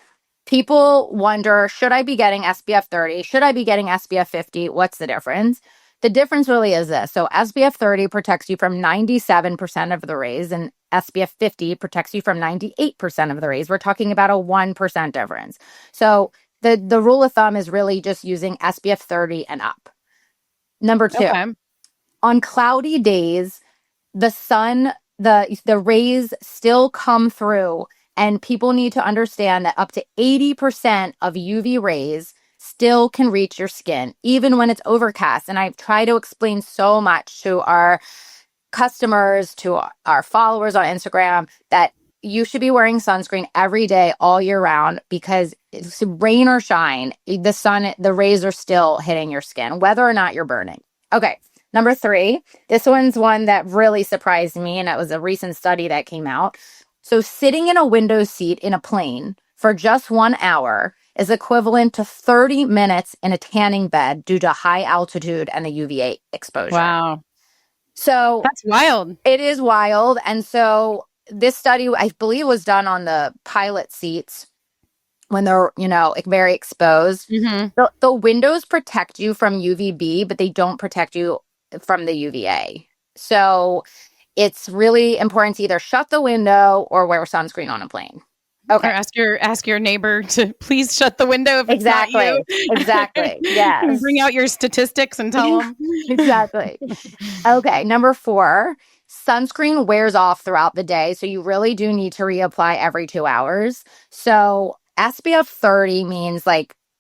people wonder, should I be getting SPF 30? Should I be getting SPF 50? What's the difference? The difference really is this. So SPF 30 protects you from 97% of the rays, and SPF 50 protects you from 98% of the rays. We're talking about a 1% difference. So the rule of thumb is really just using SPF 30 and up. Number 2, on cloudy days, the sun, the rays still come through, and people need to understand that up to 80% of UV rays still can reach your skin, even when it's overcast. And I've tried to explain so much to our customers, to our followers on Instagram, that you should be wearing sunscreen every day, all year round, because it's rain or shine, the rays are still hitting your skin, whether or not you're burning. Okay. Number 3, this one's one that really surprised me, and it was a recent study that came out. So sitting in a window seat in a plane for just 1 hour is equivalent to 30 minutes in a tanning bed due to high altitude and the UVA exposure. Wow. So that's wild. It is wild. And so this study, I believe, was done on the pilot seats when they're, very exposed. Mm-hmm. The windows protect you from UVB, but they don't protect you from the UVA. So it's really important to either shut the window or wear sunscreen on a plane. Okay. Or ask your neighbor to please shut the window if it's not you. Exactly. Yes. Bring out your statistics and tell them. Exactly. Okay. Number 4, sunscreen wears off throughout the day. So you really do need to reapply every 2 hours. So SPF 30 means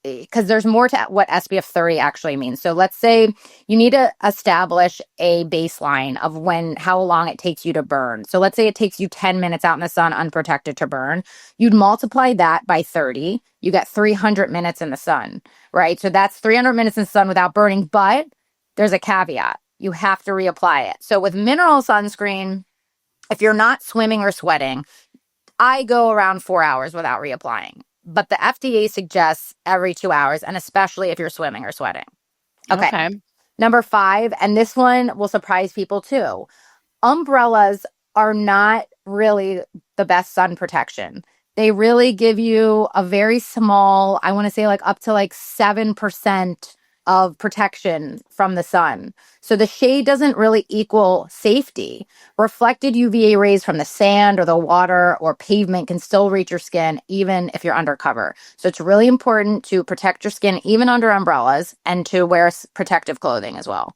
because there's more to what SPF 30 actually means. So let's say you need to establish a baseline of how long it takes you to burn. So let's say it takes you 10 minutes out in the sun unprotected to burn. You'd multiply that by 30. You get 300 minutes in the sun, right? So that's 300 minutes in the sun without burning, but there's a caveat. You have to reapply it. So with mineral sunscreen, if you're not swimming or sweating, I go around 4 hours without reapplying. But the FDA suggests every 2 hours, and especially if you're swimming or sweating. Okay. Number 5, and this one will surprise people too. Umbrellas are not really the best sun protection. They really give you a very small, I want to say up to 7% of protection from the sun. So the shade doesn't really equal safety. Reflected UVA rays from the sand or the water or pavement can still reach your skin even if you're undercover. So it's really important to protect your skin even under umbrellas and to wear protective clothing as well.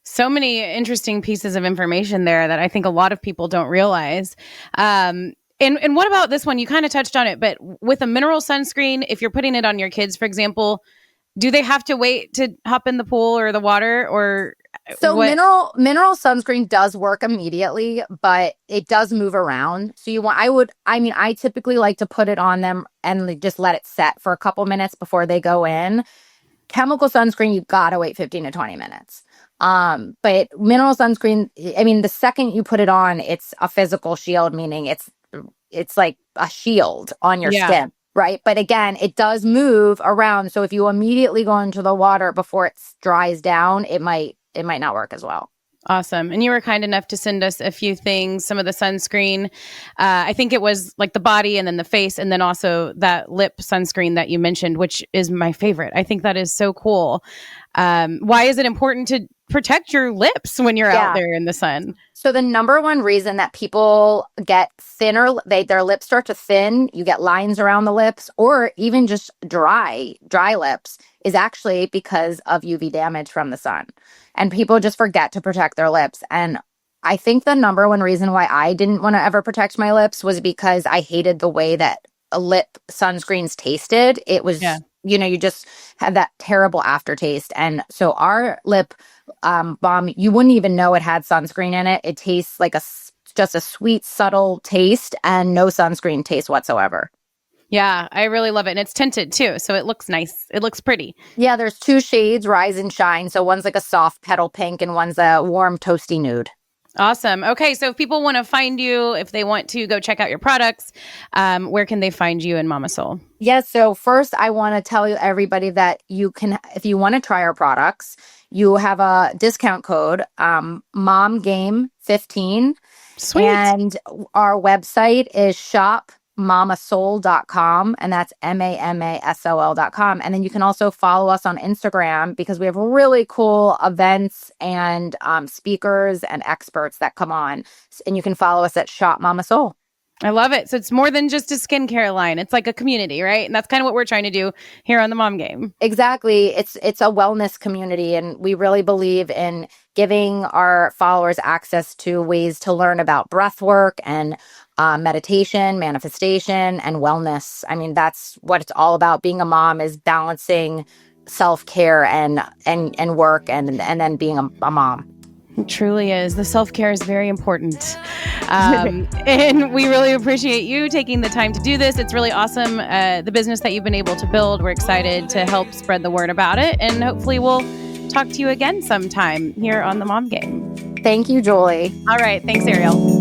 So many interesting pieces of information there that I think a lot of people don't realize. And what about this one? You kind of touched on it, but with a mineral sunscreen, if you're putting it on your kids, for example, do they have to wait to hop in the pool or the water, or so mineral sunscreen does work immediately, but it does move around. So I typically like to put it on them and just let it set for a couple minutes before they go in. Chemical sunscreen, you gotta wait 15 to 20 minutes. But mineral sunscreen, the second you put it on, it's a physical shield, meaning it's like a shield on your skin. Right. But again, it does move around. So if you immediately go into the water before it dries down, it might not work as well. Awesome. And you were kind enough to send us a few things, some of the sunscreen. I think it was the body and then the face, and then also that lip sunscreen that you mentioned, which is my favorite. I think that is so cool. Why is it important to protect your lips when you're out there in the sun? So the number one reason that people get thinner, their lips start to thin, you get lines around the lips, or even just dry lips, is actually because of UV damage from the sun. And people just forget to protect their lips. And I think the number one reason why I didn't want to ever protect my lips was because I hated the way that lip sunscreens tasted. It was, you just had that terrible aftertaste. And so our lip balm, you wouldn't even know it had sunscreen in it. It tastes like just a sweet, subtle taste and no sunscreen taste whatsoever. Yeah, I really love it. And it's tinted too, so it looks nice. It looks pretty. Yeah, there's 2 shades, Rise and Shine. So one's like a soft petal pink and one's a warm toasty nude. Awesome. Okay, so if people want to find you, if they want to go check out your products, where can they find you in Mama Soul? Yes. So first, I want to tell everybody that you can, if you want to try our products, you have a discount code, MOMGAME15. Sweet. And our website is shopmamasol.com, and that's MAMASOL.com. And then you can also follow us on Instagram because we have really cool events and speakers and experts that come on. And you can follow us at Shop Mama Soul. I love it. So it's more than just a skincare line. It's like a community, right? And that's kind of what we're trying to do here on the Mom Game. Exactly. It's a wellness community, and we really believe in giving our followers access to ways to learn about breath work and meditation, manifestation, and wellness. I mean, that's what it's all about. Being a mom is balancing self-care and work and then being a mom. It truly is. The self-care is very important. And we really appreciate you taking the time to do this. It's really awesome, the business that you've been able to build. We're excited to help spread the word about it. And hopefully we'll talk to you again sometime here on the Mom Game. Thank you, Julie. All right. Thanks, Arielle.